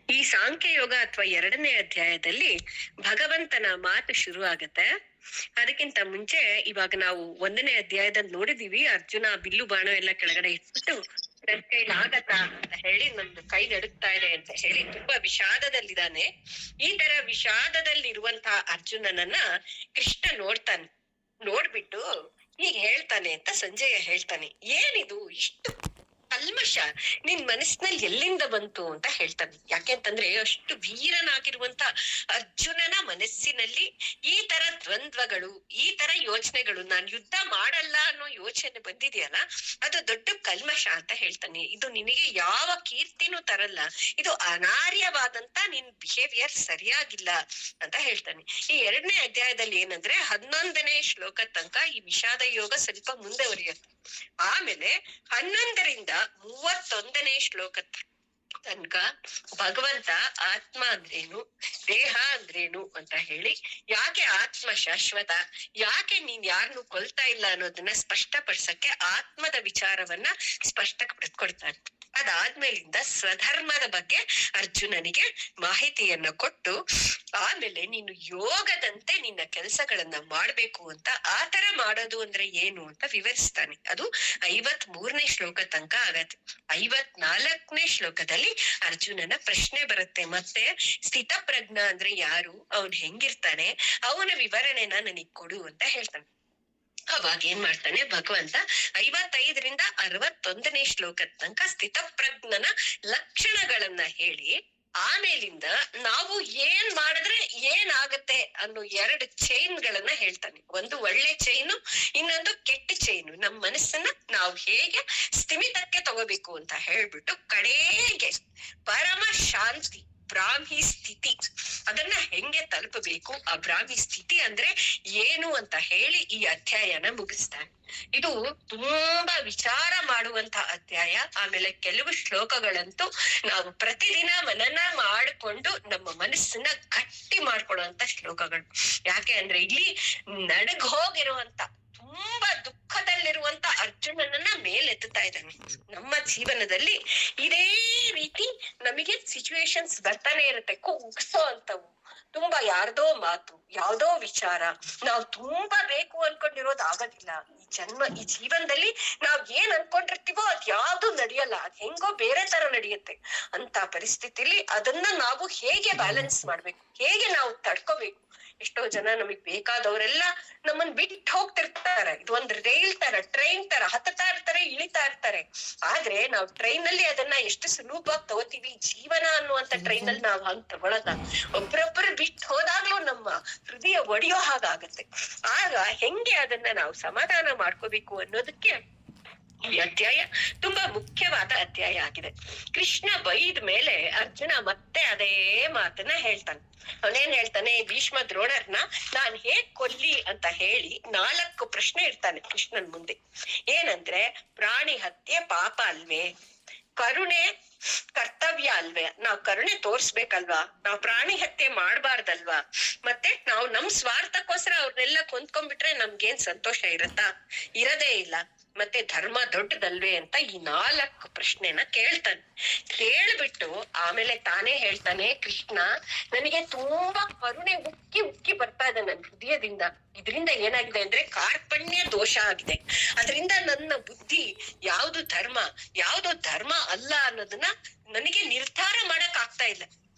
ಈ ಸಾಂಖ್ಯ ಯೋಗ ಅಥವಾ 2ನೇ ಅಧ್ಯಾಯದಲ್ಲಿ ಭಗವಂತನ ಮಾತು ಶುರು ಆಗತ್ತೆ. ಅದಕ್ಕಿಂತ ಮುಂಚೆ ಇವಾಗ ನಾವು 1ನೇ ಅಧ್ಯಾಯದಲ್ಲಿ ನೋಡಿದೀವಿ, ಅರ್ಜುನ ಬಿಲ್ಲು ಬಾಣ ಎಲ್ಲ ಕೆಳಗಡೆ ಇಟ್ಬಿಟ್ಟು ನನ್ ಕೈಲಾಗತ್ತಾ ಅಂತ ಹೇಳಿ, ನಂದು ಕೈ ನಡುಗ್ತಾ ಇದೆ ಅಂತ ಹೇಳಿ ತುಂಬಾ ವಿಷಾದದಲ್ಲಿದ್ದಾನೆ. ಈ ತರ ವಿಷಾದದಲ್ಲಿರುವಂತಹ ಅರ್ಜುನನನ್ನ ಕೃಷ್ಣ ನೋಡ್ತಾನೆ. ನೋಡ್ಬಿಟ್ಟು ಹೀಗೆ ಹೇಳ್ತಾನೆ ಅಂತ ಸಂಜಯ ಹೇಳ್ತಾನೆ, ಏನಿದು ಇಷ್ಟು ಕಲ್ಮಶ ನಿನ್ ಮನಸ್ಸಿನಲ್ಲಿ ಎಲ್ಲಿಂದ ಬಂತು ಅಂತ ಹೇಳ್ತಾನೆ. ಯಾಕೆಂತಂದ್ರೆ ಅಷ್ಟು ವೀರನಾಗಿರುವಂತ ಅರ್ಜುನನ ಮನಸ್ಸಿನಲ್ಲಿ ಈ ತರ ದ್ವಂದ್ವಗಳು, ಈ ತರ ಯೋಚನೆಗಳು, ನಾನ್ ಯುದ್ಧ ಮಾಡಲ್ಲ ಅನ್ನೋ ಯೋಚನೆ ಬಂದಿದೆಯಲ್ಲ, ಅದು ದೊಡ್ಡ ಕಲ್ಮಶ ಅಂತ ಹೇಳ್ತಾನೆ. ಇದು ನಿನಗೆ ಯಾವ ಕೀರ್ತಿನೂ ತರಲ್ಲ, ಇದು ಅನಾರ್ಯವಾದಂತ ನಿನ್ ಬಿಹೇವಿಯರ್ ಸರಿಯಾಗಿಲ್ಲ ಅಂತ ಹೇಳ್ತಾನೆ. ಈ 2ನೇ ಅಧ್ಯಾಯದಲ್ಲಿ ಏನಂದ್ರೆ 11ನೇ ಶ್ಲೋಕ ತನಕ ಈ ವಿಷಾದ ಯೋಗ ಸ್ವಲ್ಪ ಮುಂದುವರಿಯುತ್ತೆ. ಆಮೇಲೆ 11ರಿಂದ 31ನೇ ಶ್ಲೋಕ ತನಕ ಭಗವಂತ ಆತ್ಮ ಅಂದ್ರೇನು, ದೇಹ ಅಂದ್ರೇನು ಅಂತ ಹೇಳಿ, ಯಾಕೆ ಆತ್ಮ ಶಾಶ್ವತ, ಯಾಕೆ ನೀನ್ ಯಾರನ್ನು ಕೊಲ್ತಾ ಇಲ್ಲ ಅನ್ನೋದನ್ನ ಸ್ಪಷ್ಟಪಡಿಸಕ್ಕೆ ಆತ್ಮದ ವಿಚಾರವನ್ನ ಸ್ಪಷ್ಟಪಡಿಸ್ಕೊಡ್ತಾನೆ. ಅದಾದ್ಮೇಲಿಂದ ಸ್ವಧರ್ಮದ ಬಗ್ಗೆ ಅರ್ಜುನನಿಗೆ ಮಾಹಿತಿಯನ್ನ ಕೊಟ್ಟು, ಆಮೇಲೆ ನೀನು ಯೋಗದಂತೆ ನಿನ್ನ ಕೆಲಸಗಳನ್ನ ಮಾಡ್ಬೇಕು ಅಂತ, ಆತರ ಮಾಡೋದು ಅಂದ್ರೆ ಏನು ಅಂತ ವಿವರಿಸ್ತಾನೆ. ಅದು 53ನೇ ಶ್ಲೋಕ ತನಕ ಆಗತ್ತೆ. 54ನೇ ಶ್ಲೋಕದಲ್ಲಿ ಅರ್ಜುನನ ಪ್ರಶ್ನೆ ಬರುತ್ತೆ. ಮತ್ತೆ ಸ್ಥಿತಪ್ರಜ್ಞ ಅಂದ್ರೆ ಯಾರು, ಅವನ್ ಹೆಂಗಿರ್ತಾನೆ, ಅವನ ವಿವರಣೆನ ನನಗ್ ಕೊಡು ಅಂತ ಹೇಳ್ತಾನೆ. ಅವಾಗ ಏನ್ ಮಾಡ್ತಾನೆ ಭಗವಂತ 55ರಿಂದ 61ನೇ ಶ್ಲೋಕದ ತನಕ ಸ್ಥಿತಪ್ರಜ್ಞನ ಲಕ್ಷಣಗಳನ್ನ ಹೇಳಿ, ಆಮೇಲಿಂದ ನಾವು ಏನ್ ಮಾಡಿದ್ರೆ ಏನಾಗತ್ತೆ ಅನ್ನೋ 2 ಚೈನ್ಗಳನ್ನ ಹೇಳ್ತಾನೆ. ಒಂದು ಒಳ್ಳೆ ಚೈನು, ಇನ್ನೊಂದು ಕೆಟ್ಟ ಚೈನು. ನಮ್ ಮನಸ್ಸನ್ನ ನಾವು ಹೇಗೆ ಸ್ಥಿಮಿತಕ್ಕೆ ತಗೋಬೇಕು ಅಂತ ಹೇಳ್ಬಿಟ್ಟು, ಕಡೆಗೆ ಪರಮ ಶಾಂತಿ ಬ್ರಾಹ್ಮಿ ಸ್ಥಿತಿ ಅದನ್ನ ಹೆಂಗೆ ತಲುಪಬೇಕು, ಆ ಬ್ರಾಹ್ಮಿ ಸ್ಥಿತಿ ಅಂದ್ರೆ ಏನು ಅಂತ ಹೇಳಿ ಈ ಅಧ್ಯಾಯನ ಮುಗಿಸ್ತಾನೆ. ಇದು ತುಂಬಾ ವಿಚಾರ ಮಾಡುವಂತ ಅಧ್ಯಾಯ. ಆಮೇಲೆ ಕೆಲವು ಶ್ಲೋಕಗಳಂತೂ ನಾವು ಪ್ರತಿದಿನ ಮನನ ಮಾಡಿಕೊಂಡು ನಮ್ಮ ಮನಸ್ಸನ್ನ ಗಟ್ಟಿ ಮಾಡ್ಕೊಡುವಂತ ಶ್ಲೋಕಗಳು. ಯಾಕೆ ಅಂದ್ರೆ ಇಲ್ಲಿ ನಡಗ್ ಹೋಗಿರುವಂತ, ತುಂಬಾ ದುಃಖದಲ್ಲಿರುವಂತ ಅರ್ಜುನನನ್ನ ಮೇಲೆತ್ತುತ್ತಾ ಇದ್ದಾನೆ. ನಮ್ಮ ಜೀವನದಲ್ಲಿ ಇದೇ ರೀತಿ ನಮಗೆ ಸಿಚುವೇಶನ್ಸ್ ಬರ್ತಾನೆ ಇರುತ್ತೆ, ಕುಗ್ಸೋ ಅಂತವು. ತುಂಬಾ ಯಾರ್ದೋ ಮಾತು, ಯಾವ್ದೋ ವಿಚಾರ, ನಾವ್ ತುಂಬಾ ಬೇಕು ಅನ್ಕೊಂಡಿರೋದು ಆಗೋದಿಲ್ಲ. ಈ ಜೀವನದಲ್ಲಿ ನಾವ್ ಏನ್ ಅನ್ಕೊಂಡಿರ್ತೀವೋ ಅದ್ ಯಾವ್ದು ನಡೆಯಲ್ಲ, ಅದ್ ಹೆಂಗೋ ಬೇರೆ ತರ ನಡೆಯುತ್ತೆ. ಅಂತ ಪರಿಸ್ಥಿತಿಲಿ ಅದನ್ನ ನಾವು ಹೇಗೆ ಬ್ಯಾಲೆನ್ಸ್ ಮಾಡ್ಬೇಕು, ಹೇಗೆ ನಾವು ತಡ್ಕೋಬೇಕು. ಎಷ್ಟೋ ಜನ ನಮಗ್ ಬೇಕಾದವರೆಲ್ಲ ನಮ್ಮನ್ ಬಿಟ್ಟು ಹೋಗ್ತಿರ್ತಾರೆ. ಇದು ಒಂದ್ ರೈಲ್ ತರ, ಟ್ರೈನ್ ತರ ಹತ್ತತಾ ಇರ್ತಾರೆ, ಇಳಿತಾ ಇರ್ತಾರೆ. ಆದ್ರೆ ನಾವ್ ಟ್ರೈನ್ ಅಲ್ಲಿ ಅದನ್ನ ಎಷ್ಟು ಸುಲಭವಾಗಿ ತಗೋತೀವಿ. ಜೀವನ ಅನ್ನುವಂತ ಟ್ರೈನ್ ಅಲ್ಲಿ ನಾವ್ ಹಂಗ್ ತಗೊಳಲ್ಲ. ಒಬ್ರೊಬ್ರು ಬಿಟ್ಟು ಹೋದಾಗ್ಲೂ ನಮ್ಮ ಹೃದಯ ಒಡೆಯೋ ಹಾಗಾಗತ್ತೆ. ಆಗ ಹೆಂಗೆ ಅದನ್ನ ನಾವು ಸಮಾಧಾನ ಮಾಡ್ಕೋಬೇಕು ಅನ್ನೋದಕ್ಕೆ ಈ ಅಧ್ಯಾಯ ತುಂಬಾ ಮುಖ್ಯವಾದ ಅಧ್ಯಾಯ ಆಗಿದೆ. ಕೃಷ್ಣ ಬೈದ ಮೇಲೆ ಅರ್ಜುನ ಮತ್ತೆ ಅದೇ ಮಾತನ್ನ ಹೇಳ್ತಾನೆ. ಅವನೇನ್ ಹೇಳ್ತಾನೆ, ಭೀಷ್ಮ ದ್ರೋಣರ್ನ ನಾನ್ ಹೇಗ್ ಕೊಲ್ಲಿ ಅಂತ ಹೇಳಿ 4 ಪ್ರಶ್ನೆ ಇರ್ತಾನೆ ಕೃಷ್ಣನ್ ಮುಂದೆ. ಏನಂದ್ರೆ, ಪ್ರಾಣಿ ಹತ್ಯೆ ಪಾಪ ಅಲ್ವೇ, ಕರುಣೆ ಕರ್ತವ್ಯ ಅಲ್ವೇ, ನಾವ್ ಕರುಣೆ ತೋರ್ಸ್ಬೇಕಲ್ವಾ, ನಾವ್ ಪ್ರಾಣಿ ಹತ್ಯೆ ಮಾಡ್ಬಾರ್ದಲ್ವಾ, ಮತ್ತೆ ನಾವು ನಮ್ ಸ್ವಾರ್ಥಕ್ಕೋಸ್ಕರ ಅವ್ರನ್ನೆಲ್ಲ ಕೊಂದ್ಕೊಂಡ್ಬಿಟ್ರೆ ನಮ್ಗೇನ್ ಸಂತೋಷ ಇರತ್ತಾ, ಇರದೇ ಇಲ್ಲ. ಮತ್ತೆ ಧರ್ಮ ದೊಡ್ಡದಲ್ವೇ ಅಂತ ಈ 4 ಪ್ರಶ್ನೆನ ಕೇಳ್ತಾನೆ. ಕೇಳ್ಬಿಟ್ಟು ಆಮೇಲೆ ತಾನೇ ಹೇಳ್ತಾನೆ ಕೃಷ್ಣ, ನನಗೆ ತುಂಬಾ ಕರುಣೆ ಉಕ್ಕಿ ಉಕ್ಕಿ ಬರ್ತಾ ಇದೆ ನನ್ ಹೃದಯದಿಂದ. ಇದರಿಂದ ಏನಾಗಿದೆ ಅಂದ್ರೆ ಕಾರ್ಪಣ್ಯ ದೋಷ ಆಗಿದೆ. ಅದರಿಂದ ನನ್ನ ಬುದ್ಧಿ ಯಾವ್ದು ಧರ್ಮ, ಯಾವ್ದು ಧರ್ಮ ಅಲ್ಲ ಅನ್ನೋದನ್ನ ನನಗೆ ನಿರ್ಧಾರ ಮಾಡಕ್ ಆಗ್ತಾ ಇಲ್ಲ.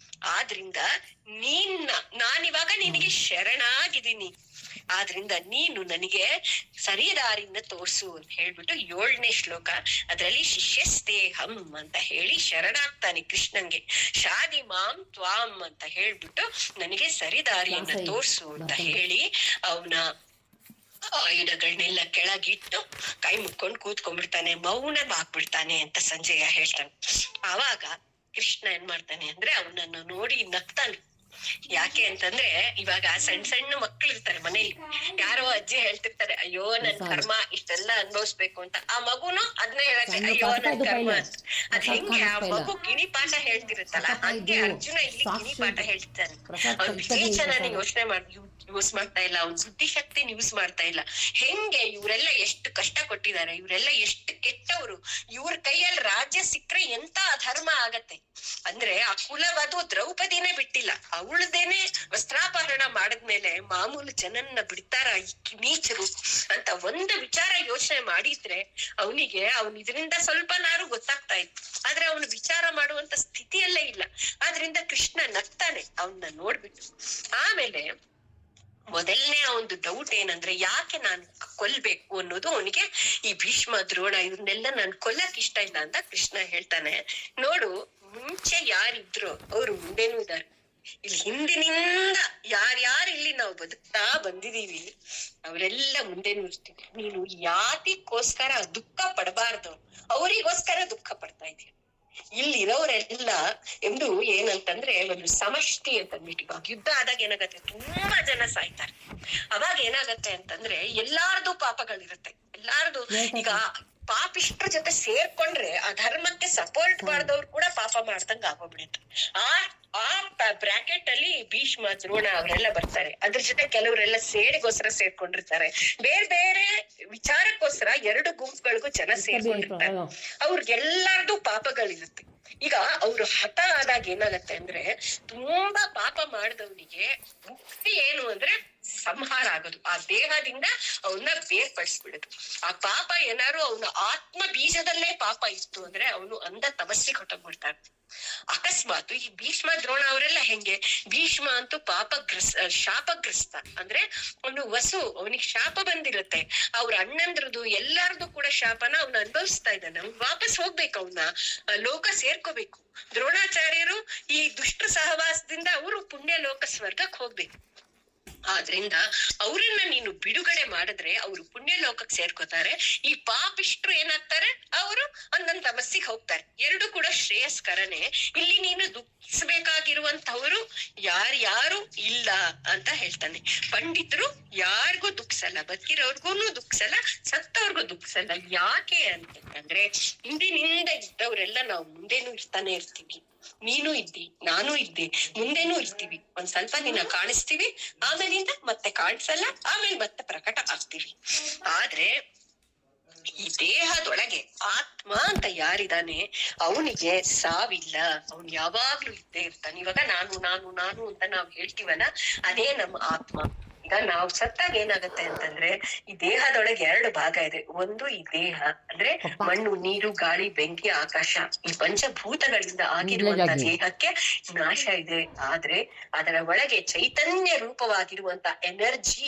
ಆದ್ರಿಂದ ನಾನಿವಾಗ ನಿನಗೆ ಶರಣಾಗಿದ್ದೀನಿ. ಆದ್ರಿಂದ ನೀನು ನನಗೆ ಸರಿದಾರಿಯಿಂದ ತೋರ್ಸು ಅಂತ ಹೇಳ್ಬಿಟ್ಟು 7ನೇ ಶ್ಲೋಕ ಅದ್ರಲ್ಲಿ ಶಿಷ್ಯಸ್ತೇಹಂ ಅಂತ ಹೇಳಿ ಶರಣಾಗ್ತಾನೆ ಕೃಷ್ಣನ್ಗೆ. ಶಾದಿ ಮಾಂ ತ್ವಾಂ ಅಂತ ಹೇಳ್ಬಿಟ್ಟು ನನಗೆ ಸರಿದಾರಿಯನ್ನ ತೋರ್ಸು ಅಂತ ಹೇಳಿ ಅವನ ಆಯುಧಗಳನ್ನೆಲ್ಲ ಕೆಳಗಿಟ್ಟು ಕೈ ಮುಕ್ಕೊಂಡು ಕೂತ್ಕೊಂಡ್ಬಿಡ್ತಾನೆ, ಮೌನವಾಗ್ಬಿಡ್ತಾನೆ ಅಂತ ಸಂಜಯ ಹೇಳ್ತಾನೆ. ಆವಾಗ ಕೃಷ್ಣ ಏನ್ ಮಾಡ್ತಾನೆ ಅಂದ್ರೆ ಅವನನ್ನು ನೋಡಿ ನಗ್ತಾನೆ. ಯಾಕೆ ಅಂತಂದ್ರೆ ಇವಾಗ ಸಣ್ಣ ಸಣ್ಣ ಮಕ್ಳು ಇರ್ತಾರೆ ಮನೇಲಿ, ಯಾರೋ ಅಜ್ಜಿ ಹೇಳ್ತಿರ್ತಾರೆ ಅಯ್ಯೋ ನನ್ ಕರ್ಮ ಇಷ್ಟೆಲ್ಲ ಅನ್ಭವಿಸ್ಬೇಕು ಅಂತ, ಆ ಮಗುನು ಅದನ್ನೇ ಹೇಳತ್ತೆ ಅಯ್ಯೋ ನನ್ ಕರ್ಮ ಅಂತ. ಅದ್ ಹೆಂಗೆ ಆ ಮಗು ಗಿಣಿ ಪಾಠ ಹೇಳ್ತಿರುತ್ತಲ್ಲ, ಹಂಗೆ ಅರ್ಜುನ ಇಲ್ಲಿ ಗಿಣಿ ಪಾಠ ಹೇಳ್ತಾನೆ. ಅವ್ನ ವಿವೇಚನಾನ ಯೋಚನೆ ಯೂಸ್ ಮಾಡ್ತಾ ಇಲ್ಲ, ಅವ್ನ ಬುದ್ಧಿಶಕ್ತಿನ ಯೂಸ್ ಮಾಡ್ತಾ ಇಲ್ಲ. ಹೆಂಗೆ ಇವರೆಲ್ಲ ಎಷ್ಟು ಕಷ್ಟ ಕೊಟ್ಟಿದ್ದಾರೆ, ಇವರೆಲ್ಲ ಎಷ್ಟು ಕೆಟ್ಟವರು, ಇವ್ರ ಕೈಯಲ್ಲಿ ರಾಜ್ಯ ಸಿಕ್ಕ್ರೆ ಎಂತ ಅಧರ್ಮ ಆಗತ್ತೆ ಅಂದ್ರೆ ಆ ಕುಲವಧು ದ್ರೌಪದಿನೇ ಬಿಟ್ಟಿಲ್ಲ, ಅವಳದೇನೆ ವಸ್ತ್ರಾಪಹರಣ ಮಾಡಿದ್ಮೇಲೆ ಮಾಮೂಲು ಜನನ್ನ ಬಿಡ್ತಾರ ಈ ನೀಚರು ಅಂತ ಒಂದು ವಿಚಾರ ಯೋಚನೆ ಮಾಡಿದ್ರೆ ಅವನಿಗೆ ಇದರಿಂದ ಸ್ವಲ್ಪನಾರು ಗೊತ್ತಾಗ್ತಾ ಇತ್ತು. ಆದ್ರೆ ಅವನು ವಿಚಾರ ಮಾಡುವಂತ ಸ್ಥಿತಿಯಲ್ಲೇ ಇಲ್ಲ. ಆದ್ರಿಂದ ಕೃಷ್ಣ ನಗ್ತಾನೆ ಅವನ್ನ ನೋಡ್ಬಿಟ್ಟು. ಆಮೇಲೆ ಮೊದಲನೇ ಒಂದು ಡೌಟ್ ಏನಂದ್ರೆ ಯಾಕೆ ನಾನ್ ಕೊಲ್ಬೇಕು ಅನ್ನೋದು ಅವನಿಗೆ. ಈ ಭೀಷ್ಮ ದ್ರೋಣ ಇವ್ರನ್ನೆಲ್ಲ ನಾನ್ ಕೊಲ್ಲಕ್ ಇಷ್ಟ ಇಲ್ಲ ಅಂತ ಕೃಷ್ಣ ಹೇಳ್ತಾನೆ. ನೋಡು, ಮುಂಚೆ ಯಾರಿದ್ರು ಅವ್ರು ಮುಂದೇನೂ ಇದಾರೆ, ಇಲ್ಲಿ ಹಿಂದಿನಿಂದ ಯಾರ್ಯಾರು ಇಲ್ಲಿ ನಾವು ಬದುಕ್ತಾ ಬಂದಿದೀವಿ ಅವರೆಲ್ಲ ಮುಂದೆನೂ ಇರ್ತೀವಿ. ನೀನು ಯಾತಿಗೋಸ್ಕರ ದುಃಖ ಪಡಬಾರ್ದು, ಅವರಿಗೋಸ್ಕರ ದುಃಖ ಪಡ್ತಾ ಇದೀಯ. ಇಲ್ಲಿರೋರೆಲ್ಲ ಎಂದು ಏನಂತಂದ್ರೆ ಒಂದು ಸಮಷ್ಟಿ ಅಂತಂದ್ಬಿಟ್ಟು, ಇವಾಗ ಯುದ್ಧ ಆದಾಗ ಏನಾಗತ್ತೆ, ತುಂಬಾ ಜನ ಸಾಯ್ತಾರೆ. ಅವಾಗ ಏನಾಗತ್ತೆ ಅಂತಂದ್ರೆ ಎಲ್ಲಾರ್ದು ಪಾಪಗಳಿರುತ್ತೆ, ಎಲ್ಲಾರ್ದು. ಈಗ ಪಾಪಿಷ್ಟ್ರ ಜೊತೆ ಸೇರ್ಕೊಂಡ್ರೆ ಆ ಧರ್ಮಕ್ಕೆ ಸಪೋರ್ಟ್ ಮಾಡ್ದವ್ರು ಕೂಡ ಪಾಪ ಮಾಡ್ದಂಗ ಆಗೋಗ್ಬಿಡುತ್ತೆ. ಆ ಬ್ರಾಕೆಟ್ ಅಲ್ಲಿ ಭೀಷ್ಮ ದ್ರೋಣ ಅವರೆಲ್ಲ ಬರ್ತಾರೆ. ಅದ್ರ ಜೊತೆ ಕೆಲವರೆಲ್ಲ ಸೇಡಿಗೋಸ್ಕರ ಸೇರ್ಕೊಂಡಿರ್ತಾರೆ, ಬೇರೆ ಬೇರೆ ವಿಚಾರಕ್ಕೋಸ್ಕರ ಎರಡು ಗುಂಪುಗಳಿಗೂ ಜನ ಸೇರ್ಕೊಂಡಿರ್ತಾರೆ. ಅವ್ರಿಗೆಲ್ಲಾರ್ದು ಪಾಪಗಳಿರುತ್ತೆ. ಈಗ ಅವ್ರು ಹಠ ಆದಾಗ ಏನಾಗತ್ತೆ ಅಂದ್ರೆ, ತುಂಬಾ ಪಾಪ ಮಾಡಿದವನಿಗೆ ಮುಕ್ತಿ ಏನು ಅಂದ್ರೆ ಸಂಹಾರ ಆಗೋದು, ಆ ದೇಹದಿಂದ ಅವನ್ನ ಬೇರ್ಪಡಿಸ್ಬಿಡುದು. ಆ ಪಾಪ ಏನಾರು ಅವನ ಆತ್ಮ ಬೀಜದಲ್ಲೇ ಪಾಪ ಇತ್ತು ಅಂದ್ರೆ ಅವನು ಅಂದ ತಪಸ್ಸಿಗೆ ಹೊಟ್ಟೋಗ್ಬಿಡ್ತಾನೆ. ಅಕಸ್ಮಾತ್ ಈ ಭೀಷ್ಮ ದ್ರೋಣ ಅವರೆಲ್ಲ ಹೆಂಗೆ, ಭೀಷ್ಮ ಅಂತೂ ಶಾಪಗ್ರಸ್ತ ಅಂದ್ರೆ ಅವನು ವಸು, ಅವನಿಗೆ ಶಾಪ ಬಂದಿರುತ್ತೆ. ಅವ್ರ ಅಣ್ಣಂದ್ರದು ಎಲ್ಲಾರ್ದು ಕೂಡ ಶಾಪನ ಅವ್ನ ಅನುಭವಿಸ್ತಾ ಇದ್ದಾನೆ. ಅವ್ನು ವಾಪಸ್ ಹೋಗ್ಬೇಕು, ಅವನ್ನ ಲೋಕ ಸೇರ್ಕೋಬೇಕು. ದ್ರೋಣಾಚಾರ್ಯರು ಈ ದುಷ್ಟ ಸಹವಾಸದಿಂದ ಅವರು ಪುಣ್ಯ ಲೋಕ ಸ್ವರ್ಗಕ್ಕೆ ಹೋಗ್ಬೇಕು. ಆದ್ರಿಂದ ಅವ್ರನ್ನ ನೀನು ಬಿಡುಗಡೆ ಮಾಡಿದ್ರೆ ಅವರು ಪುಣ್ಯ ಲೋಕಕ್ಕೆ ಸೇರ್ಕೋತಾರೆ. ಈ ಪಾಪಿಷ್ಟ್ರು ಏನಾಗ್ತಾರೆ, ಅವರು ಒಂದೊಂದ್ ತಮಸ್ಸಿಗೆ ಹೋಗ್ತಾರೆ. ಎರಡು ಕೂಡ ಶ್ರೇಯಸ್ಕರನೇ. ಇಲ್ಲಿ ನೀನು ದುಃಖಿಸ್ಬೇಕಾಗಿರುವಂತವ್ರು ಯಾರ್ಯಾರು ಇಲ್ಲ ಅಂತ ಹೇಳ್ತಾನೆ. ಪಂಡಿತರು ಯಾರಿಗೂ ದುಃಖಿಸಲ್ಲ, ಬದುಕಿರೋರ್ಗೂನು ದುಃಖಿಸಲ್ಲ, ಸತ್ತವ್ರಿಗೂ ದುಃಖಿಸಲ್ಲ. ಯಾಕೆ ಅಂತಂದ್ರೆ ಹಿಂದಿನಿಂದ ಇದ್ದವರೆಲ್ಲ ನಾವು ಮುಂದೇನು ಇರ್ತಾನೆ ಇರ್ತೀವಿ. ನೀನು ಇದ್ದಿ, ನಾನು ಇದ್ದೆ, ಮುಂದೇನೂ ಇರ್ತೀವಿ. ಒಂದ್ ಸ್ವಲ್ಪ ದಿನ ಕಾಣಿಸ್ತೀವಿ, ಆಮೇಲಿಂದ ಮತ್ತೆ ಕಾಣಿಸಲ್ಲ, ಆಮೇಲೆ ಮತ್ತೆ ಪ್ರಕಟ ಆಗ್ತೀವಿ. ಆದ್ರೆ ಈ ದೇಹದೊಳಗೆ ಆತ್ಮ ಅಂತ ಯಾರಿದಾನೆ ಅವನಿಗೆ ಸಾವಿಲ್ಲ, ಅವನ್ ಯಾವಾಗ್ಲೂ ಇದ್ದೇ ಇರ್ತಾನೆ. ಇವಾಗ ನಾನು ನಾನು ನಾನು ಅಂತ ನಾವ್ ಹೇಳ್ತೀವಲ್ಲ, ಅದೇ ನಮ್ಮ ಆತ್ಮ. ಈಗ ನಾವು ಸತ್ತಾಗ ಏನಾಗತ್ತೆ ಅಂತಂದ್ರೆ, ಈ ದೇಹದೊಳಗೆ ಎರಡು ಭಾಗ ಇದೆ. ಒಂದು ಈ ದೇಹ ಅಂದ್ರೆ ಮಣ್ಣು, ನೀರು, ಗಾಳಿ, ಬೆಂಕಿ, ಆಕಾಶ, ಈ ಪಂಚಭೂತಗಳಿಂದ ಆಗಿರುವಂತ ದೇಹಕ್ಕೆ ನಾಶ ಇದೆ. ಆದ್ರೆ ಅದರ ಒಳಗೆ ಚೈತನ್ಯ ರೂಪವಾಗಿರುವಂತ ಎನರ್ಜಿ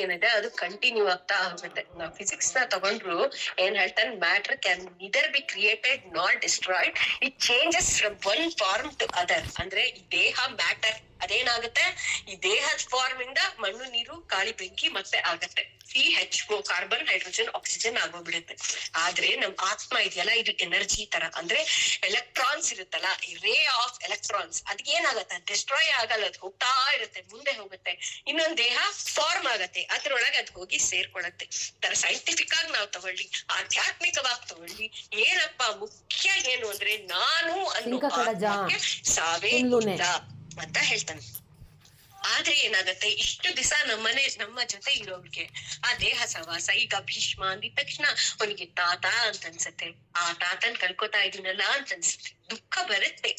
ಏನಿದೆ ಅದು ಕಂಟಿನ್ಯೂ ಆಗ್ತಾ ಹೋಗುತ್ತೆ. ನಾವು ಫಿಸಿಕ್ಸ್ ನ ತಗೊಂಡ್ರು ಏನ್ ಹೇಳ್ತಾನೆ, matter can neither be created not destroyed, it changes from one form to other. ಅಂದ್ರೆ ಈ ದೇಹ ಮ್ಯಾಟರ್ ಅದೇನಾಗುತ್ತೆ, ಈ ದೇಹದ ಫಾರ್ಮ್ ಇಂದ ಮಣ್ಣು, ನೀರು, ಗಾಳಿ, ಬೆಂಕಿ ಮತ್ತೆ ಆಗತ್ತೆ CH4 ಕಾರ್ಬನ್, ಹೈಡ್ರೋಜನ್, ಆಕ್ಸಿಜನ್ ಆಗೋಗ್ಬಿಡುತ್ತೆ. ಆದ್ರೆ ನಮ್ ಆತ್ಮ ಇದೆಯಲ್ಲ, ಇದು ಎನರ್ಜಿ ತರ. ಅಂದ್ರೆ ಎಲೆಕ್ಟ್ರಾನ್ಸ್ ಇರುತ್ತಲ್ಲ, ಈ ರೇ ಆಫ್ ಎಲೆಕ್ಟ್ರಾನ್ಸ್, ಅದ್ಗೇನಾಗತ್ತೆ, ಡಿಸ್ಟ್ರಾಯ್ ಆಗಲ್ಲ, ಅದು ಹೋಗ್ತಾ ಇರುತ್ತೆ, ಮುಂದೆ ಹೋಗುತ್ತೆ. ಇನ್ನೊಂದ್ ದೇಹ ಫಾರ್ಮ್ ಆಗತ್ತೆ, ಅದ್ರೊಳಗೆ ಅದ್ ಹೋಗಿ ಸೇರ್ಕೊಳತ್ತೆ. ತರ ಸೈಂಟಿಫಿಕ್ ಆಗಿ ನಾವ್ ತಗೊಳ್ಳಿ, ಆಧ್ಯಾತ್ಮಿಕವಾಗಿ ತಗೊಳ್ಳಿ, ಏನಪ್ಪ ಮುಖ್ಯ ಏನು ಅಂದ್ರೆ ನಾನು ಅನ್ನೋ ಆತ್ಮಕ್ಕೆ ಸಾವೇ ಇಲ್ಲ ಅಂತ ಹೇಳ್ತಾನೆ. ಆದ್ರೆ ಏನಾಗತ್ತೆ, ಇಷ್ಟು ದಿವಸ ನಮ್ಮ ಜೊತೆ ಇರೋರ್ಗೆ ಆ ದೇಹ ಸವಾಸ. ಈಗ ಭೀಷ್ಮ ಅಂದಿದ ತಕ್ಷಣ ಅವನಿಗೆ ತಾತ ಅಂತ ಅನ್ಸತ್ತೆ, ಆ ತಾತನ್ ಕಳ್ಕೊತಾ ಇದೀನಲ್ಲ ಅಂತ ಅನ್ಸುತ್ತೆ, ದುಃಖ ಬರುತ್ತೆ.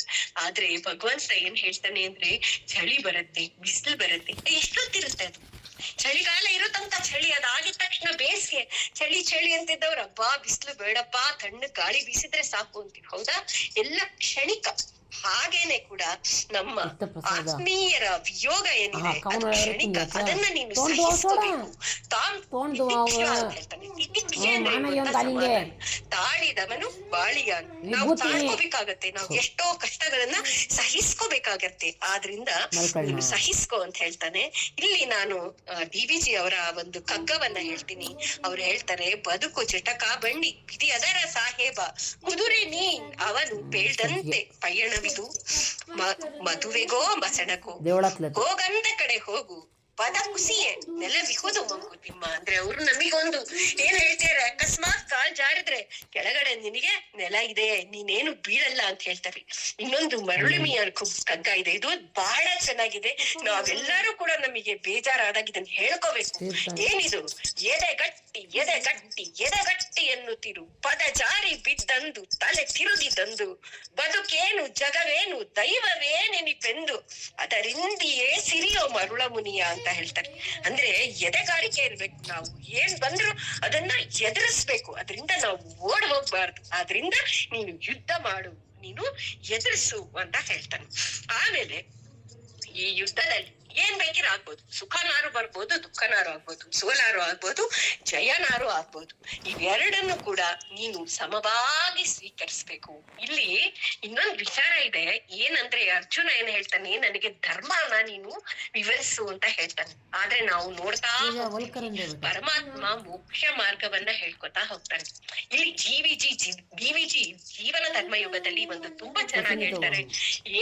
ಆದ್ರೆ ಭಗವಂತ ಏನ್ ಹೇಳ್ತಾನೆ ಅಂದ್ರೆ, ಚಳಿ ಬರುತ್ತೆ, ಬಿಸಿಲು ಬರುತ್ತೆ, ಎಷ್ಟೊತ್ತಿರುತ್ತೆ ಅದು. ಚಳಿಗಾಲ ಇರುತ್ತಂತ ಚಳಿ, ಅದಾಗಿದ ತಕ್ಷಣ ಬೇಸಿಗೆ. ಚಳಿ ಅಂತಿದ್ದವ್ರು ಅಬ್ಬಾ ಬಿಸಿಲು ಬೇಡಪ್ಪ, ತಣ್ಣ ಗಾಳಿ ಬೀಸಿದ್ರೆ ಸಾಕು ಅಂತೀವಿ. ಹೌದಾ? ಎಲ್ಲ ಕ್ಷಣಿಕ. ಹಾಗೇನೆ ಕೂಡ ನಮ್ಮ ಆತ್ಮೀಯರ ವಿಯೋಗ ಏನಿದೆ ಅದು ಕ್ಷಣಿಕ, ಅದನ್ನ ನೀನು ಸಹಿಸ್ಕೋಬೇಕು. ತಾಳಿದವನು ಬಾಳಿಯಾನು. ನಾವು ತಾಳ್ಕೋಬೇಕಾಗತ್ತೆ, ನಾವು ಎಷ್ಟೋ ಕಷ್ಟಗಳನ್ನ ಸಹಿಸ್ಕೋಬೇಕಾಗತ್ತೆ. ಆದ್ರಿಂದ ನೀನು ಸಹಿಸ್ಕೋ ಅಂತ ಹೇಳ್ತಾನೆ. ಇಲ್ಲಿ ನಾನು DVG ಅವರ ಒಂದು ಕಗ್ಗವನ್ನ ಹೇಳ್ತೀನಿ. ಅವ್ರು ಹೇಳ್ತಾರೆ, ಬದುಕು ಜಟಕ ಬಂಡಿ ವಿಧಿ ಅದರ ಸಾಹೇಬ, ಕುದುರೆ ನೀ ಅವನು ಬೇಳ್ದಂತೆ ಪಯಣವಿದು, ಮದುವೆಗೋ ಮಸಣಗೋ ಹೋಗಂದ ಕಡೆ ಹೋಗು ಪದ ಕುಸಿಯೇ ನೆಲವಿಹುದು ಮಂಕುತಿಮ್ಮ. ಅಂದ್ರೆ ಅವರು ನಮಿಗೊಂದು ಏನ್ ಹೇಳ್ತಾರೆ, ಅಕಸ್ಮಾತ್ ಕಾಲ್ ಜಾರಿದ್ರೆ ಕೆಳಗಡೆ ನಿನಗೆ ನೆಲ ಇದೆ, ನೀನೇನು ಬೀಳಲ್ಲ ಅಂತ ಹೇಳ್ತಾರೆ. ಇನ್ನೊಂದು ಮರುಳಿಮೆಯ ಕಗ್ಗ ಇದೆ, ಇದು ಬಹಳ ಚೆನ್ನಾಗಿದೆ. ನಾವೆಲ್ಲರೂ ಕೂಡ ನಮಗೆ ಬೇಜಾರಾದಾಗ ಇದನ್ನ ಹೇಳ್ಕೋಬೇಕು. ಏನಿದು, ಎದೆಗಟ್ಟಿ ಎದೆಗಟ್ಟಿ ಎದೆಗಟ್ಟಿ ಎನ್ನುತ್ತಿರು ಪದ ಜಾರಿ ಬಿದ್ದಂದು ತಲೆ ತಿರುಗಿದಂದು ಬದುಕೇನು ಜಗವೇನು ದೈವವೇನೆನಿಪೆಂದು ಅದರಿಂದಿಯೇ ಸಿರಿಯೋ ಮರುಳ ಮುನಿಯ ಅಂತ ಹೇಳ್ತಾರೆ. ಅಂದ್ರೆ ಎದೆಗಾರಿಕೆ ಇರ್ಬೇಕು. ನಾವು ಏನ್ ಬಂದ್ರು ಅದನ್ನ ಎದುರಿಸ್ಬೇಕು, ಅದರಿಂದ ನಾವು ಓಡ್ ಹೋಗ್ಬಾರ್ದು. ಆದ್ರಿಂದ ನೀನು ಯುದ್ಧ ಮಾಡು, ನೀನು ಎದುರಿಸು ಅಂತ ಹೇಳ್ತಾನೆ. ಆಮೇಲೆ ಈ ಯುದ್ಧದಲ್ಲಿ ಏನ್ ಬೇಕಿರೋ ಆಗ್ಬೋದು, ಸುಖನಾರು ಬರ್ಬೋದು, ದುಃಖನಾರು ಆಗ್ಬೋದು, ಸೋಲಾರು ಆಗ್ಬೋದು, ಜಯನಾರು ಆಗ್ಬೋದು. ಇವೆರಡನ್ನು ಕೂಡ ನೀನು ಸಮವಾಗಿ ಸ್ವೀಕರಿಸ್ಬೇಕು. ಇಲ್ಲಿ ಇನ್ನೊಂದು ವಿಚಾರ ಇದೆ, ಏನಂದ್ರೆ ಅರ್ಜುನ ಏನ್ ಹೇಳ್ತಾನೆ, ನನಗೆ ಧರ್ಮನ ನೀನು ವಿವರಿಸು ಅಂತ ಹೇಳ್ತಾನೆ. ಆದ್ರೆ ನಾವು ನೋಡ್ತಾ ಪರಮಾತ್ಮ ಮೋಕ್ಷ ಮಾರ್ಗವನ್ನ ಹೇಳ್ಕೊತಾ ಹೋಗ್ತಾನೆ. ಇಲ್ಲಿ ಡಿವಿಜಿ ಜೀವನ ಧರ್ಮಯುಗದಲ್ಲಿ ಒಂದು ತುಂಬಾ ಚೆನ್ನಾಗಿ ಹೇಳ್ತಾರೆ.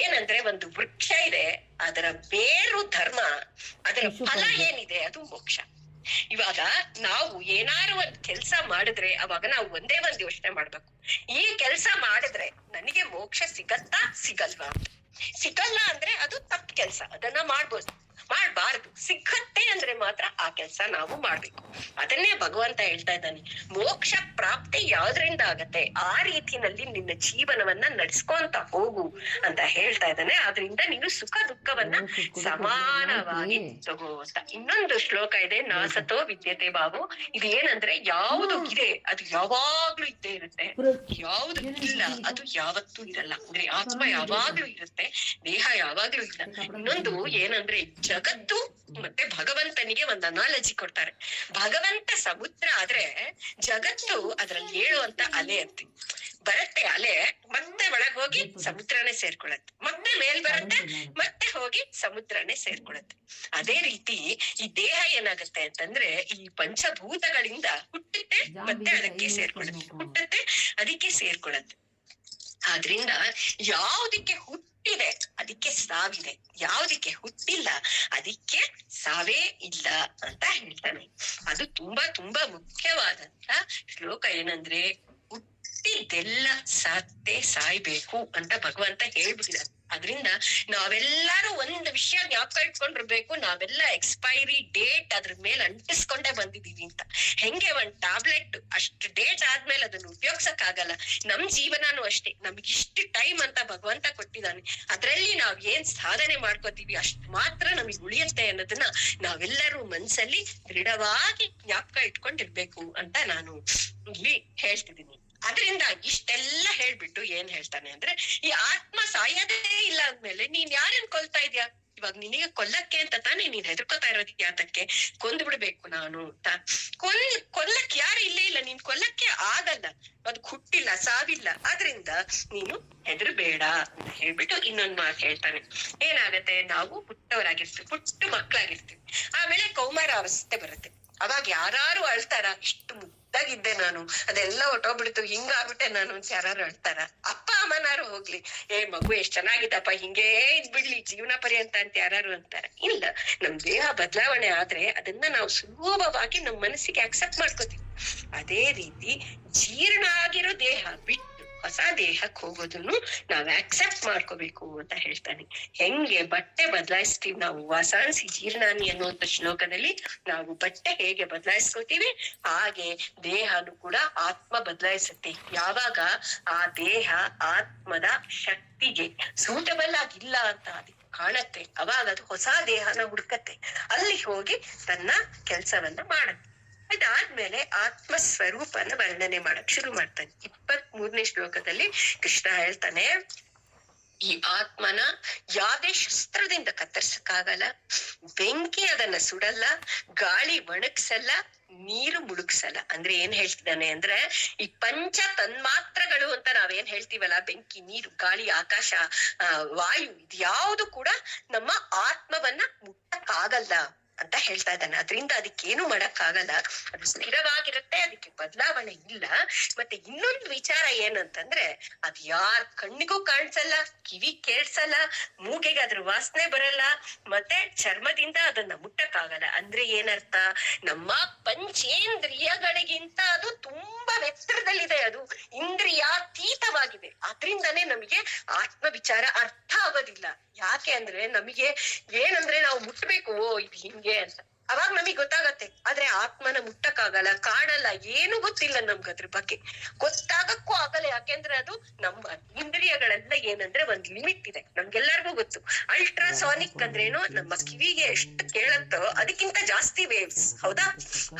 ಏನಂದ್ರೆ ಒಂದು ವೃಕ್ಷ ಇದೆ, ಅದರ ಬೇರು ಧರ್ಮ, ಅದರ ಫಲ ಏನಿದೆ ಅದು ಮೋಕ್ಷ. ಇವಾಗ ನಾವು ಏನಾರು ಒಂದ್ ಕೆಲ್ಸ ಮಾಡಿದ್ರೆ ಅವಾಗ ನಾವು ಒಂದೇ ಒಂದ್ ಯೋಚನೆ ಮಾಡ್ಬೇಕು, ಈ ಕೆಲ್ಸ ಮಾಡಿದ್ರೆ ನನಗೆ ಮೋಕ್ಷ ಸಿಗತ್ತಾ ಸಿಗಲ್ವಾ ಅಂತ. ಸಿಗಲ್ಲ ಅಂದ್ರೆ ಅದು ತಪ್ಪು ಕೆಲ್ಸ, ಅದನ್ನ ಮಾಡ್ಬಾರ್ದು. ಸಿಕ್ಕತ್ತೆ ಅಂದ್ರೆ ಮಾತ್ರ ಆ ಕೆಲ್ಸ ನಾವು ಮಾಡ್ಬೇಕು. ಅದನ್ನೇ ಭಗವಂತ ಹೇಳ್ತಾ ಇದ್ದಾನೆ, ಮೋಕ್ಷ ಪ್ರಾಪ್ತಿ ಯಾವ್ದ್ರಿಂದ ಆಗತ್ತೆ ಆ ರೀತಿನಲ್ಲಿ ನಿನ್ನ ಜೀವನವನ್ನ ನಡ್ಸ್ಕೊಂತ ಹೋಗು ಅಂತ ಹೇಳ್ತಾ ಇದ್ದಾನೆ. ಆದ್ರಿಂದ ನೀನು ಸುಖ ದುಃಖವನ್ನ ಸಮಾನವಾಗಿ ತಗೋ ಅಂತ. ಇನ್ನೊಂದು ಶ್ಲೋಕ ಇದೆ, ನಾಸತೋ ವಿದ್ಯತೆ ಭಾವೋ. ಇದು ಏನಂದ್ರೆ ಯಾವುದು ಇದೆ ಅದು ಯಾವಾಗ್ಲೂ ಇದ್ದೇ ಇರುತ್ತೆ, ಯಾವುದು ಇಲ್ಲ ಅದು ಯಾವತ್ತೂ ಇರಲ್ಲ. ಅಂದ್ರೆ ಆತ್ಮ ಯಾವಾಗ್ಲೂ ಇರುತ್ತೆ, ದೇಹ ಯಾವಾಗ್ಲೂ ಇಲ್ಲ. ಇನ್ನೊಂದು ಏನಂದ್ರೆ ಜಗತ್ತು ಮತ್ತೆ ಭಗವಂತನಿಗೆ ಒಂದು ಅನಾಲಜಿ ಕೊಡ್ತಾರೆ. ಭಗವಂತ ಸಮುದ್ರ ಆದ್ರೆ ಜಗತ್ತು ಅದ್ರಲ್ಲಿ ಹೇಳುವಂತ ಅಲೆ ಅಂತೆ. ಬರುತ್ತೆ ಅಲೆ, ಮತ್ತೆ ಒಳಗ್ ಹೋಗಿ ಸಮುದ್ರನೇ ಸೇರ್ಕೊಳತ್ತೆ, ಮತ್ತೆ ಮೇಲ್ ಬರುತ್ತೆ, ಮತ್ತೆ ಹೋಗಿ ಸಮುದ್ರನೇ ಸೇರ್ಕೊಳತ್ತೆ. ಅದೇ ರೀತಿ ಈ ದೇಹ ಏನಾಗತ್ತೆ ಅಂತಂದ್ರೆ ಈ ಪಂಚಭೂತಗಳಿಂದ ಹುಟ್ಟುತ್ತೆ, ಮತ್ತೆ ಅದಕ್ಕೆ ಸೇರ್ಕೊಳತ್ತೆ, ಹುಟ್ಟುತ್ತೆ, ಅದಕ್ಕೆ ಸೇರ್ಕೊಳತ್ತೆ. ಆದ್ರಿಂದ ಯಾವುದಕ್ಕೆ ಹುಟ್ಟಿದೆ ಅದಕ್ಕೆ ಸಾವಿದೆ, ಯಾವುದಕ್ಕೆ ಹುಟ್ಟಿಲ್ಲ ಅದಕ್ಕೆ ಸಾವೇ ಇಲ್ಲ ಅಂತ ಹೇಳ್ತಾನೆ. ಅದು ತುಂಬಾ ತುಂಬಾ ಮುಖ್ಯವಾದಂತ ಶ್ಲೋಕ. ಏನಂದ್ರೆ ಹುಟ್ಟಿದ್ದೆಲ್ಲ ಸತ್ತೇ ಸಾಯ್ಬೇಕು ಅಂತ ಭಗವಂತ ಹೇಳ್ಬಿಟ್ಟಿದ್ದಾರೆ. ಅದ್ರಿಂದ ನಾವೆಲ್ಲರೂ ಒಂದ್ ವಿಷಯ ಜ್ಞಾಪಕ ಇಟ್ಕೊಂಡಿರ್ಬೇಕು, ನಾವೆಲ್ಲ ಎಕ್ಸ್ಪೈರಿ ಡೇಟ್ ಅದ್ರ ಮೇಲೆ ಅಂಟಿಸ್ಕೊಂಡೇ ಬಂದಿದೀವಿ ಅಂತ. ಹೆಂಗೆ ಒಂದ್ ಟ್ಯಾಬ್ಲೆಟ್ ಅಷ್ಟು ಡೇಟ್ ಆದ್ಮೇಲೆ ಅದನ್ನ ಉಪಯೋಗ್ಸಕ್ ಆಗಲ್ಲ, ನಮ್ ಜೀವನಾನು ಅಷ್ಟೇ. ನಮ್ಗೆ ಇಷ್ಟು ಟೈಮ್ ಅಂತ ಭಗವಂತ ಕೊಟ್ಟಿದ್ದಾನೆ, ಅದ್ರಲ್ಲಿ ನಾವ್ ಏನ್ ಸಾಧನೆ ಮಾಡ್ಕೋತೀವಿ ಅಷ್ಟು ಮಾತ್ರ ನಮಗ್ ಉಳಿಯುತ್ತೆ ಅನ್ನೋದನ್ನ ನಾವೆಲ್ಲರೂ ಮನ್ಸಲ್ಲಿ ದೃಢವಾಗಿ ಜ್ಞಾಪಕ ಇಟ್ಕೊಂಡಿರ್ಬೇಕು ಅಂತ ನಾನು ಇಲ್ಲಿ ಹೇಳ್ತಿದ್ದೀನಿ. ಅದರಿಂದ ಇಷ್ಟೆಲ್ಲ ಹೇಳ್ಬಿಟ್ಟು ಏನ್ ಹೇಳ್ತಾನೆ ಅಂದ್ರೆ, ಈ ಆತ್ಮ ಸಾಯದೇ ಇಲ್ಲ ಅಂದ್ಮೇಲೆ ನೀನ್ ಯಾರನ್ ಕೊಲ್ತಾ ಇದ್ಯಾ? ಇವಾಗ ನಿನಗೆ ಕೊಲ್ಲಕ್ಕೆ ಅಂತ ತಾನೇ ನೀನ್ ಹೆದರ್ಕೋತಾ ಇರೋದ್, ಯಾತಕ್ಕೆ ಕೊಂದ್ ಬಿಡ್ಬೇಕು ನಾನು ಅಂತ. ಕೊಲ್ಲಕ್ ಯಾರು ಇಲ್ಲೇ ಇಲ್ಲ, ನೀನ್ ಕೊಲ್ಲಕ್ಕೆ ಆಗಲ್ಲ, ಅದ್ ಹುಟ್ಟಿಲ್ಲ, ಸಾವಿಲ್ಲ. ಆದ್ರಿಂದ ನೀನು ಹೆದರ್ಬೇಡ ಅಂತ ಹೇಳ್ಬಿಟ್ಟು ಇನ್ನೊಂದ್ ಮಾತು ಹೇಳ್ತಾನೆ. ಏನಾಗತ್ತೆ, ನಾವು ಪುಟ್ಟವರಾಗಿರ್ತೀವಿ, ಪುಟ್ಟ ಮಕ್ಳಾಗಿರ್ತೀವಿ, ಆಮೇಲೆ ಕೌಮಾರ ಅವಸ್ಥೆ ಬರುತ್ತೆ. ಅವಾಗ ಯಾರು ಅಳ್ತಾರ, ಇಷ್ಟು ಮುದ್ದಾಗಿದ್ದೆ ನಾನು, ಅದೆಲ್ಲ ಹೊಟ್ಟೋಗ್ಬಿಡ್ತು, ಹಿಂಗಾಗ್ಬಿಟ್ಟೆ ನಾನು ಅಂತ ಯಾರು ಅಳ್ತಾರ? ಅಪ್ಪ ಅಮ್ಮನಾರು ಹೋಗ್ಲಿ, ಮಗು ಎಷ್ಟ್ ಚೆನ್ನಾಗಿದ್ದಪ್ಪ, ಹಿಂಗೇ ಇದ್ಬಿಡ್ಲಿ ಜೀವನ ಪರ್ಯಂತ ಅಂತ ಯಾರು ಅಂತಾರ? ಇಲ್ಲ. ನಮ್ ದೇಹ ಬದಲಾವಣೆ ಆದ್ರೆ ಅದನ್ನ ನಾವು ಸುಲಭವಾಗಿ ನಮ್ ಮನಸ್ಸಿಗೆ ಅಕ್ಸೆಪ್ಟ್ ಮಾಡ್ಕೋತೀವಿ. ಅದೇ ರೀತಿ ಜೀರ್ಣ ಆಗಿರೋ ದೇಹ ಬಿಟ್ಟು ಹೊಸ ದೇಹಕ್ಕೆ ಹೋಗೋದನ್ನು ನಾವ್ ಆಕ್ಸೆಪ್ಟ್ ಮಾಡ್ಕೋಬೇಕು ಅಂತ ಹೇಳ್ತಾನೆ. ಹೆಂಗೆ ಬಟ್ಟೆ ಬದಲಾಯಿಸ್ತೀವಿ ನಾವು, ವಾಸಾಂಸಿ ಜೀರ್ಣಾನಿ ಅನ್ನುವಂತ ಶ್ಲೋಕದಲ್ಲಿ ನಾವು ಬಟ್ಟೆ ಹೇಗೆ ಬದಲಾಯಿಸ್ಕೋತೀವಿ ಹಾಗೆ ದೇಹನು ಕೂಡ ಆತ್ಮ ಬದಲಾಯಿಸುತ್ತೆ. ಯಾವಾಗ ಆ ದೇಹ ಆತ್ಮದ ಶಕ್ತಿಗೆ ಸೂಟಬಲ್ ಆಗಿಲ್ಲ ಅಂತ ಅದಕ್ಕೆ ಕಾಣತ್ತೆ, ಅವಾಗ ಅದು ಹೊಸ ದೇಹನ ಹುಡ್ಕತ್ತೆ, ಅಲ್ಲಿ ಹೋಗಿ ತನ್ನ ಕೆಲ್ಸವನ್ನ ಮಾಡತ್ತೆ. ಅದಾದ್ಮೇಲೆ ಆತ್ಮ ಸ್ವರೂಪನ ವರ್ಣನೆ ಮಾಡಕ್ ಶುರು ಮಾಡ್ತಾನೆ. 23ನೇ ಶ್ಲೋಕದಲ್ಲಿ ಕೃಷ್ಣ ಹೇಳ್ತಾನೆ, ಈ ಆತ್ಮನ ಯಾವ್ದೇ ಶಸ್ತ್ರದಿಂದ ಕತ್ತರಿಸಕ್ಕಾಗಲ್ಲ, ಬೆಂಕಿ ಅದನ್ನ ಸುಡಲ್ಲ, ಗಾಳಿ ಒಣಗ್ಸಲ್ಲ, ನೀರು ಮುಳುಗ್ಸಲ್ಲ. ಅಂದ್ರೆ ಏನ್ ಹೇಳ್ತಿದ್ದಾನೆ ಅಂದ್ರೆ, ಈ ಪಂಚ ತನ್ಮಾತ್ರಗಳು ಅಂತ ನಾವೇನ್ ಹೇಳ್ತೀವಲ್ಲ, ಬೆಂಕಿ, ನೀರು, ಗಾಳಿ, ಆಕಾಶ, ವಾಯು, ಇದ್ಯಾವುದು ಕೂಡ ನಮ್ಮ ಆತ್ಮವನ್ನ ಮುಟ್ಟಕ್ಕಾಗಲ್ಲ. ಅಂತ ಹೇಳ್ತಾ ಇದ್ದಾನೆ. ಅದರಿಂದ ಅದಕ್ಕೇನು ಮಾಡಕ್ ಆಗಲ್ಲ, ಅದು ಸ್ಥಿರವಾಗಿರುತ್ತೆ, ಅದಕ್ಕೆ ಬದಲಾವಣೆ ಇಲ್ಲ. ಮತ್ತೆ ಇನ್ನೊಂದು ವಿಚಾರ ಏನಂತಂದ್ರೆ, ಅದ್ ಯಾರ್ ಕಣ್ಣಿಗೂ ಕಾಣಿಸಲ್ಲ, ಕಿವಿ ಕೇಳ್ಸಲ್ಲ, ಮೂಗೆಗೆ ಅದ್ರ ವಾಸನೆ ಬರಲ್ಲ, ಮತ್ತೆ ಚರ್ಮದಿಂದ ಅದನ್ನ ಮುಟ್ಟಕ್ಕಾಗಲ್ಲ. ಅಂದ್ರೆ ಏನರ್ಥ, ನಮ್ಮ ಪಂಚೇಂದ್ರಿಯಗಳಿಗಿಂತ ಅದು ತುಂಬಾ ಎತ್ತರದಲ್ಲಿದೆ, ಅದು ಇಂದ್ರಿಯಾತೀತವಾಗಿದೆ. ಅದ್ರಿಂದಾನೇ ನಮಗೆ ಆತ್ಮ ವಿಚಾರ ಅರ್ಥ ಆಗೋದಿಲ್ಲ. ಯಾಕೆ ಅಂದ್ರೆ ನಮಗೆ ಏನಂದ್ರೆ ನಾವು ಮುಟ್ಬೇಕು, ಓ ಇದು ಹಿಂಗೆ ಅಂತ, ಅವಾಗ ನಮಗ್ ಗೊತ್ತಾಗತ್ತೆ. ಆದ್ರೆ ಆತ್ಮನ ಮುಟ್ಟಕ್ಕಾಗಲ್ಲ, ಕಾಣಲ್ಲ, ಏನು ಗೊತ್ತಿಲ್ಲ ನಮ್ಗೆ ಅದ್ರ ಬಗ್ಗೆ, ಗೊತ್ತಾಗಕ್ಕೂ ಆಗಲ್ಲ. ಯಾಕೆಂದ್ರೆ ಅದು ನಮ್ಮ ಇಂದ್ರಿಯಗಳೆಲ್ಲ ಏನಂದ್ರೆ ಒಂದ್ ಲಿಮಿಟ್ ಇದೆ, ನಮ್ಗೆಲ್ಲರಿಗೂ ಗೊತ್ತು. ಅಲ್ಟ್ರಾಸಾನಿಕ್ ಅಂದ್ರೇನು, ನಮ್ಮ ಕಿವಿಗೆ ಎಷ್ಟು ಕೇಳತ್ತೋ ಅದಕ್ಕಿಂತ ಜಾಸ್ತಿ ವೇವ್ಸ್, ಹೌದಾ?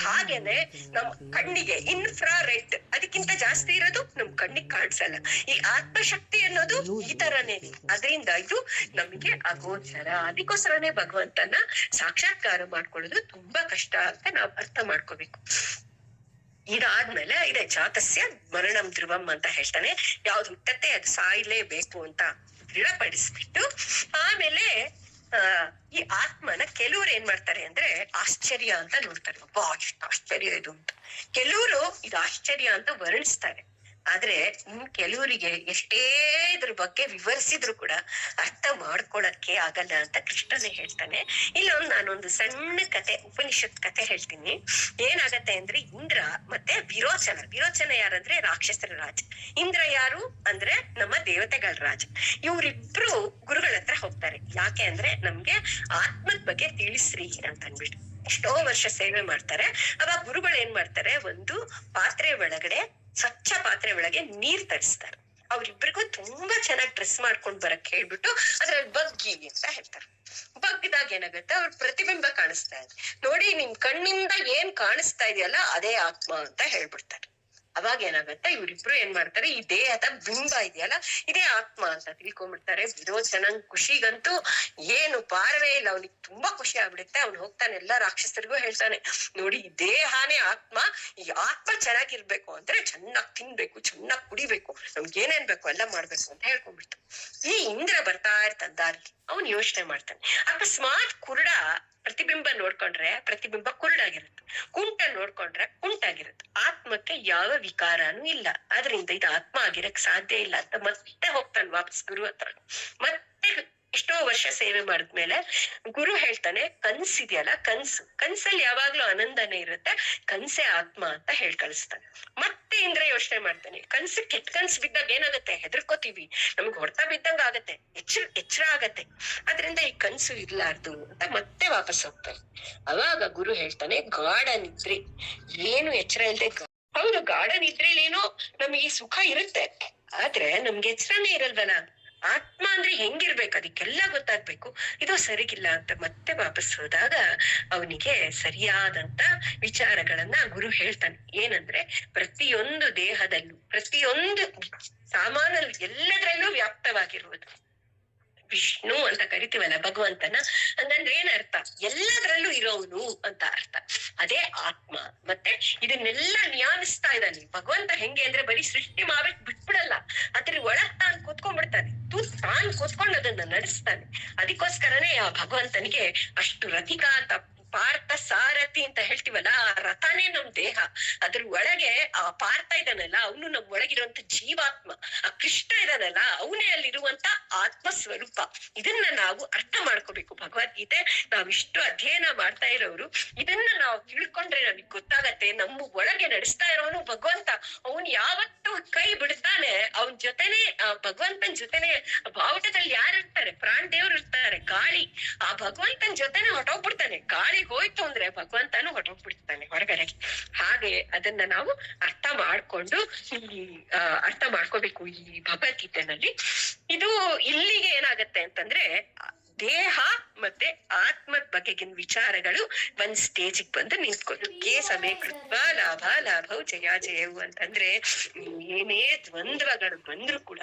ಹಾಗೇನೆ ನಮ್ ಕಣ್ಣಿಗೆ ಇನ್ಫ್ರಾರೆಡ್ ಅದಕ್ಕಿಂತ ಜಾಸ್ತಿ ಇರೋದು ನಮ್ ಕಣ್ಣಿಗೆ ಕಾಣಿಸಲ್ಲ. ಈ ಆತ್ಮಶಕ್ತಿ ಅನ್ನೋದು ಈ ತರನೇ, ಅದರಿಂದ ಇದು ನಮಗೆ ಅಗೋಚರ. ಅದಕ್ಕೋಸ್ಕರನೇ ಭಗವಂತನ ಸಾಕ್ಷಾತ್ಕಾರ ಮಾಡ್ಕೊಳ್ಳೋದು ತುಂಬಾ ಕಷ್ಟ ಅಂತ ನಾವ್ ಅರ್ಥ ಮಾಡ್ಕೋಬೇಕು. ಇದಾದ್ಮೇಲೆ ಇದೆ ಜಾತಸ್ಯ ಮರಣಂ ಧ್ರುವಂ ಅಂತ ಹೇಳ್ತಾನೆ. ಯಾವ್ದು ಹುಟ್ಟತ್ತೆ ಅದು ಸಾಯ್ಲೇಬೇಕು ಅಂತ ದೃಢಪಡಿಸ್ಬಿಟ್ಟು, ಆಮೇಲೆ ಈ ಆತ್ಮನ ಕೆಲವ್ರು ಏನ್ ಮಾಡ್ತಾರೆ ಅಂದ್ರೆ ಆಶ್ಚರ್ಯ ಅಂತ ನೋಡ್ತಾರೆ. ಅಬ್ಬಾ ಎಷ್ಟು ಆಶ್ಚರ್ಯ ಇದು ಅಂತ. ಕೆಲವರು ಇದು ಆಶ್ಚರ್ಯ ಅಂತ ವರ್ಣಿಸ್ತಾರೆ. ಆದ್ರೆ ಕೆಲವರಿಗೆ ಎಷ್ಟೇ ಇದ್ರ ಬಗ್ಗೆ ವಿವರಿಸಿದ್ರು ಕೂಡ ಅರ್ಥ ಮಾಡ್ಕೊಳಕ್ಕೆ ಆಗಲ್ಲ ಅಂತ ಕೃಷ್ಣನೇ ಹೇಳ್ತಾನೆ. ನಾನೊಂದು ಸಣ್ಣ ಕತೆ, ಉಪನಿಷತ್ ಕತೆ ಹೇಳ್ತೀನಿ. ಏನಾಗತ್ತೆ ಅಂದ್ರೆ, ಇಂದ್ರ ಮತ್ತೆ ವಿರೋಚನ ಯಾರಂದ್ರೆ ರಾಕ್ಷಸರ ರಾಜ, ಇಂದ್ರ ಯಾರು ಅಂದ್ರೆ ನಮ್ಮ ದೇವತೆಗಳ ರಾಜ. ಇವ್ರಿಬ್ರು ಗುರುಗಳ ಹತ್ರ ಹೋಗ್ತಾರೆ. ಯಾಕೆ ಅಂದ್ರೆ ನಮ್ಗೆ ಆತ್ಮದ ಬಗ್ಗೆ ತಿಳಿಸ್ರಿ ಅಂತ ಅನ್ಬಿಟ್ಟು. ಎಷ್ಟೋ ವರ್ಷ ಸೇವೆ ಮಾಡ್ತಾರೆ. ಅವಾಗ ಗುರುಗಳು ಏನ್ ಮಾಡ್ತಾರೆ, ಒಂದು ಪಾತ್ರೆ ಒಳಗಡೆ, ಸ್ವಚ್ಛ ಪಾತ್ರೆ ಒಳಗೆ ನೀರ್ ತರಿಸ್ತಾರೆ. ಅವ್ರಿಬ್ರಿಗೂ ತುಂಬಾ ಚೆನ್ನಾಗಿ ಡ್ರೆಸ್ ಮಾಡ್ಕೊಂಡ್ ಬರಕ್ ಹೇಳ್ಬಿಟ್ಟು ಅದ್ರಲ್ಲಿ ಬಗ್ಗಿ ಅಂತ ಹೇಳ್ತಾರೆ. ಬಗ್ಗಿದಾಗ ಏನಾಗುತ್ತೆ, ಅವ್ರ ಪ್ರತಿಬಿಂಬ ಕಾಣಿಸ್ತಾ ಇದೆ ನೋಡಿ, ನಿಮ್ ಕಣ್ಣಿಂದ ಏನ್ ಕಾಣಿಸ್ತಾ ಇದೆಯಲ್ಲ ಅದೇ ಆತ್ಮ ಅಂತ ಹೇಳ್ಬಿಡ್ತಾರೆ. ಅವಾಗ ಏನಾಗತ್ತೆ, ಇವ್ರಿಬ್ರು ಏನ್ ಮಾಡ್ತಾರೆ, ಈ ದೇಹದ ಬಿಂಬ ಇದೆಯಲ್ಲ ಇದೇ ಆತ್ಮ ಅಂತ ತಿಳ್ಕೊಂಡ್ಬಿಡ್ತಾರೆ. ವಿರೋಚನನ್ ಖುಷಿಗಂತೂ ಏನು ಪಾರವೇ ಇಲ್ಲ, ಅವ್ನಿಗೆ ತುಂಬಾ ಖುಷಿ ಆಗ್ಬಿಡುತ್ತೆ. ಅವ್ನು ಹೋಗ್ತಾನೆ ಎಲ್ಲಾ ರಾಕ್ಷಸರಿಗೂ ಹೇಳ್ತಾನೆ, ನೋಡಿ ಈ ದೇಹನೇ ಆತ್ಮ, ಈ ಆತ್ಮ ಚೆನ್ನಾಗಿರ್ಬೇಕು ಅಂದ್ರೆ ಚೆನ್ನಾಗ್ ತಿನ್ಬೇಕು, ಚೆನ್ನಾಗ್ ಕುಡಿಬೇಕು, ನಮ್ಗೆ ಏನೇನ್ ಬೇಕು ಎಲ್ಲ ಮಾಡ್ಬೇಕು ಅಂತ ಹೇಳ್ಕೊಂಡ್ಬಿಡ್ತಾನೆ. ಈ ಇಂದ್ರ ಬರ್ತಾ ಇರ್ತಾನೆ ದಾರಿ, ಅವ್ನ್ ಯೋಚನೆ ಮಾಡ್ತಾನೆ, ಅಕಸ್ಮಾತ್ ಕುರುಡ ಪ್ರತಿಬಿಂಬ ನೋಡ್ಕೊಂಡ್ರೆ ಪ್ರತಿಬಿಂಬ ಕುರುಡಾಗಿರುತ್ತೆ, ಕುಂಟ ನೋಡ್ಕೊಂಡ್ರೆ ಕುಂಟಾಗಿರುತ್ತೆ, ಆತ್ಮಕ್ಕೆ ಯಾವ ವಿಕಾರನೂ ಇಲ್ಲ, ಆದ್ರಿಂದ ಇದು ಆತ್ಮ ಆಗಿರಕ್ ಸಾಧ್ಯ ಇಲ್ಲ ಅಂತ ಮತ್ತೆ ಹೋಗ್ತಾನೆ ವಾಪಸ್ ಗುರು ಹತ್ರ. ಮತ್ತೆ ಎಷ್ಟೋ ವರ್ಷ ಸೇವೆ ಮಾಡಿದ್ಮೇಲೆ ಗುರು ಹೇಳ್ತಾನೆ, ಕನ್ಸಿದೆಯಲ್ಲ ಕನ್ಸಲ್ಲಿ ಯಾವಾಗ್ಲೂ ಆನಂದನೇ ಇರುತ್ತೆ, ಕನ್ಸೇ ಆತ್ಮ ಅಂತ ಹೇಳಿ ಕಳಿಸ್ತಾನೆ. ಮತ್ತೆ ಇಂದ್ರ ಯೋಚನೆ ಮಾಡ್ತಾನೆ, ಕೆಟ್ಟ ಕನ್ಸು ಬಿದ್ದಾಗ ಏನಾಗತ್ತೆ, ಹೆದರ್ಕೋತೀವಿ, ನಮ್ಗೆ ಹೊಡೆತ ಬಿದ್ದಂಗ ಆಗತ್ತೆ, ಎಚ್ಚರ ಆಗತ್ತೆ, ಅದ್ರಿಂದ ಈ ಕನ್ಸು ಇರ್ಲಾರ್ದು ಅಂತ ಮತ್ತೆ ವಾಪಸ್ ಹೋಗ್ತಾನೆ. ಅವಾಗ ಗುರು ಹೇಳ್ತಾನೆ, ಗಾಢ ನಿದ್ರೆ, ಏನು ಎಚ್ಚರ ಇಲ್ದೆ, ಹೌದು ಗಾಢ ನಿದ್ರೆಲೇನೋ ನಮಗೆ ಸುಖ ಇರುತ್ತೆ, ಆದ್ರೆ ನಮ್ಗೆ ಎಚ್ಚರನೇ ಇರಲ್ವಲ್ಲ. ಆತ್ಮ ಅಂದ್ರೆ ಹೆಂಗಿರ್ಬೇಕು ಅದಕ್ಕೆಲ್ಲ ಗೊತ್ತಾಗ್ಬೇಕು, ಇದು ಸರಿಗಿಲ್ಲ ಅಂತ ಮತ್ತೆ ವಾಪಸ್ ಹೋದಾಗ ಅವನಿಗೆ ಸರಿಯಾದಂತ ವಿಚಾರಗಳನ್ನ ಗುರು ಹೇಳ್ತಾನೆ. ಏನಂದ್ರೆ, ಪ್ರತಿಯೊಂದು ದೇಹದಲ್ಲೂ, ಪ್ರತಿಯೊಂದು ಸಾಮಾನಲ್ಲಿ, ಎಲ್ಲದರಲ್ಲೂ ವ್ಯಾಪ್ತವಾಗಿರುವುದು ವಿಷ್ಣು ಅಂತ ಕರಿತೀವಲ್ಲ ಭಗವಂತನ, ಹಂಗಂದ್ರೆ ಏನ್ ಅರ್ಥ, ಎಲ್ಲದ್ರಲ್ಲೂ ಇರೋನು ಅಂತ ಅರ್ಥ. ಅದೇ ಆತ್ಮ. ಮತ್ತೆ ಇದನ್ನೆಲ್ಲ ನಿಯಾಮಿಸ್ತಾ ಇದ್ದಾನೆ ಭಗವಂತ. ಹೆಂಗೆ ಅಂದ್ರೆ ಬರೀ ಸೃಷ್ಟಿ ಮಾಡ್ಬಿಟ್ಟು ಬಿಟ್ಬಿಡಲ್ಲ, ಅದ್ರ ಒಳಗ್ ತಾನು ಕೂತ್ಕೊಂಡ್ಬಿಡ್ತಾನೆ, ತಾನು ಕೂತ್ಕೊಂಡು ಅದನ್ನ ನಡೆಸ್ತಾನೆ. ಅದಕ್ಕೋಸ್ಕರನೇ ಆ ಭಗವಂತನಿಗೆ ಅಷ್ಟು ರಥಿಕ ಅಂತ, ಪಾರ್ಥ ಸಾರಥಿ ಅಂತ ಹೇಳ್ತೀವಲ್ಲ, ಆ ರಥನೇ ನಮ್ ದೇಹ, ಅದ್ರ ಒಳಗೆ ಆ ಪಾರ್ಥ ಇದಾನಲ್ಲ ಅವನು ನಮ್ ಒಳಗಿರುವಂತ ಜೀವಾತ್ಮ, ಆ ಕೃಷ್ಣ ಇದಾನಲ್ಲ ಅವನೇ ಅಲ್ಲಿರುವಂತ ಆತ್ಮ ಸ್ವರೂಪ. ಇದನ್ನ ನಾವು ಅರ್ಥ ಮಾಡ್ಕೋಬೇಕು. ಭಗವದ್ಗೀತೆ ನಾವಿಷ್ಟು ಅಧ್ಯಯನ ಮಾಡ್ತಾ ಇರೋರು ಇದನ್ನ ನಾವು ತಿಳ್ಕೊಂಡ್ರೆ ನಮಗ್ ಗೊತ್ತಾಗತ್ತೆ, ನಮ್ಮ ಒಳಗೆ ನಡೆಸ್ತಾ ಇರೋನು ಭಗವಂತ. ಅವನ್ ಯಾವತ್ತು ಕೈ ಬಿಡ್ತಾನೆ, ಅವನ್ ಜೊತೆನೆ, ಭಗವಂತನ ಜೊತೆನೆ ಬಾವುಟದಲ್ಲಿ ಯಾರು ಇರ್ತಾರೆ, ಪ್ರಾಣ್ ದೇವ್ರು ಇರ್ತಾರೆ, ಗಾಳಿ, ಆ ಭಗವಂತನ ಜೊತೆನೆ ಹೊಟ್ಟೋಗ್ಬಿಡ್ತಾನೆ. ಗಾಳಿ ಹೋಯ್ತು ಅಂದ್ರೆ ಭಗವಂತನು ಹೊಟ್ಟೋಗ್ಬಿಡ್ತಾನೆ ಹೊರಗಡೆ. ಹಾಗೆ ಅದನ್ನ ನಾವು ಅರ್ಥ ಮಾಡ್ಕೊಂಡು ಅರ್ಥ ಮಾಡ್ಕೋಬೇಕು ಈ ಭಗವದ್ಗೀತೆನಲ್ಲಿ. ಇದು ಇಲ್ಲಿಗೆ ಏನಾಗತ್ತೆ ಅಂತಂದ್ರೆ, ದೇಹ ಮತ್ತೆ ಆತ್ಮದ ಬಗೆಗಿನ ವಿಚಾರಗಳು ಒಂದ್ ಸ್ಟೇಜಿಗೆ ಬಂದು ನಿಂತ್ಕೊಂಡು, ಕೇಸಮೇ ಕೃತ್ವ ಲಾಭವು ಜಯವು ಅಂತಂದ್ರೆ, ಏನೇ ದ್ವಂದ್ವಗಳು ಬಂದ್ರು ಕೂಡ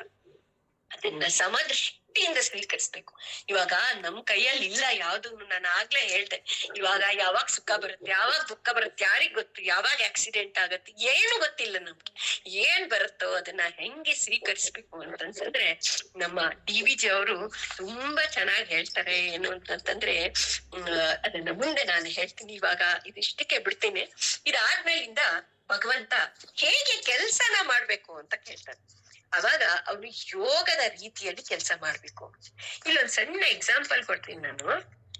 ಅದನ್ನ ಸಮದೃಷ್ಟಿ ಭಕ್ತಿಯಿಂದ ಸ್ವೀಕರಿಸ್ಬೇಕು. ಇವಾಗ ನಮ್ ಕೈಯಲ್ಲಿ ಇಲ್ಲ ಯಾವ್ದನ್ನು, ನಾನು ಆಗ್ಲೇ ಹೇಳ್ದೆ, ಇವಾಗ ಯಾವಾಗ ಸುಖ ಬರುತ್ತೆ, ಯಾವಾಗ ದುಃಖ ಬರುತ್ತೆ ಯಾರಿಗ್ ಗೊತ್ತು, ಯಾವಾಗ ಆಕ್ಸಿಡೆಂಟ್ ಆಗತ್ತೆ ಏನು ಗೊತ್ತಿಲ್ಲ ನಮ್ಗೆ. ಏನ್ ಬರುತ್ತೋ ಅದನ್ನ ಹೆಂಗೆ ಸ್ವೀಕರಿಸ್ಬೇಕು ಅಂತಂದ್ರೆ ನಮ್ಮ DVG ಅವರು ತುಂಬಾ ಚೆನ್ನಾಗಿ ಹೇಳ್ತಾರೆ. ಏನು ಅಂತಂತಂದ್ರೆ ಅದನ್ನ ಮುಂದೆ ನಾನು ಹೇಳ್ತೀನಿ, ಇವಾಗ ಇದಿಷ್ಟಕ್ಕೆ ಬಿಡ್ತೀನಿ. ಇದಾದ್ಮೇಲಿಂದ ಭಗವಂತ ಹೇಗೆ ಕೆಲ್ಸನ ಮಾಡ್ಬೇಕು ಅಂತ ಕೇಳ್ತಾರೆ. ಅವಾಗ ಅವ್ನು ಯೋಗದ ರೀತಿಯಲ್ಲಿ ಕೆಲಸ ಮಾಡ್ಬೇಕು. ಇಲ್ಲೊಂದ್ ಸಣ್ಣ ಎಕ್ಸಾಂಪಲ್ ಕೊಡ್ತೀನಿ ನಾನು.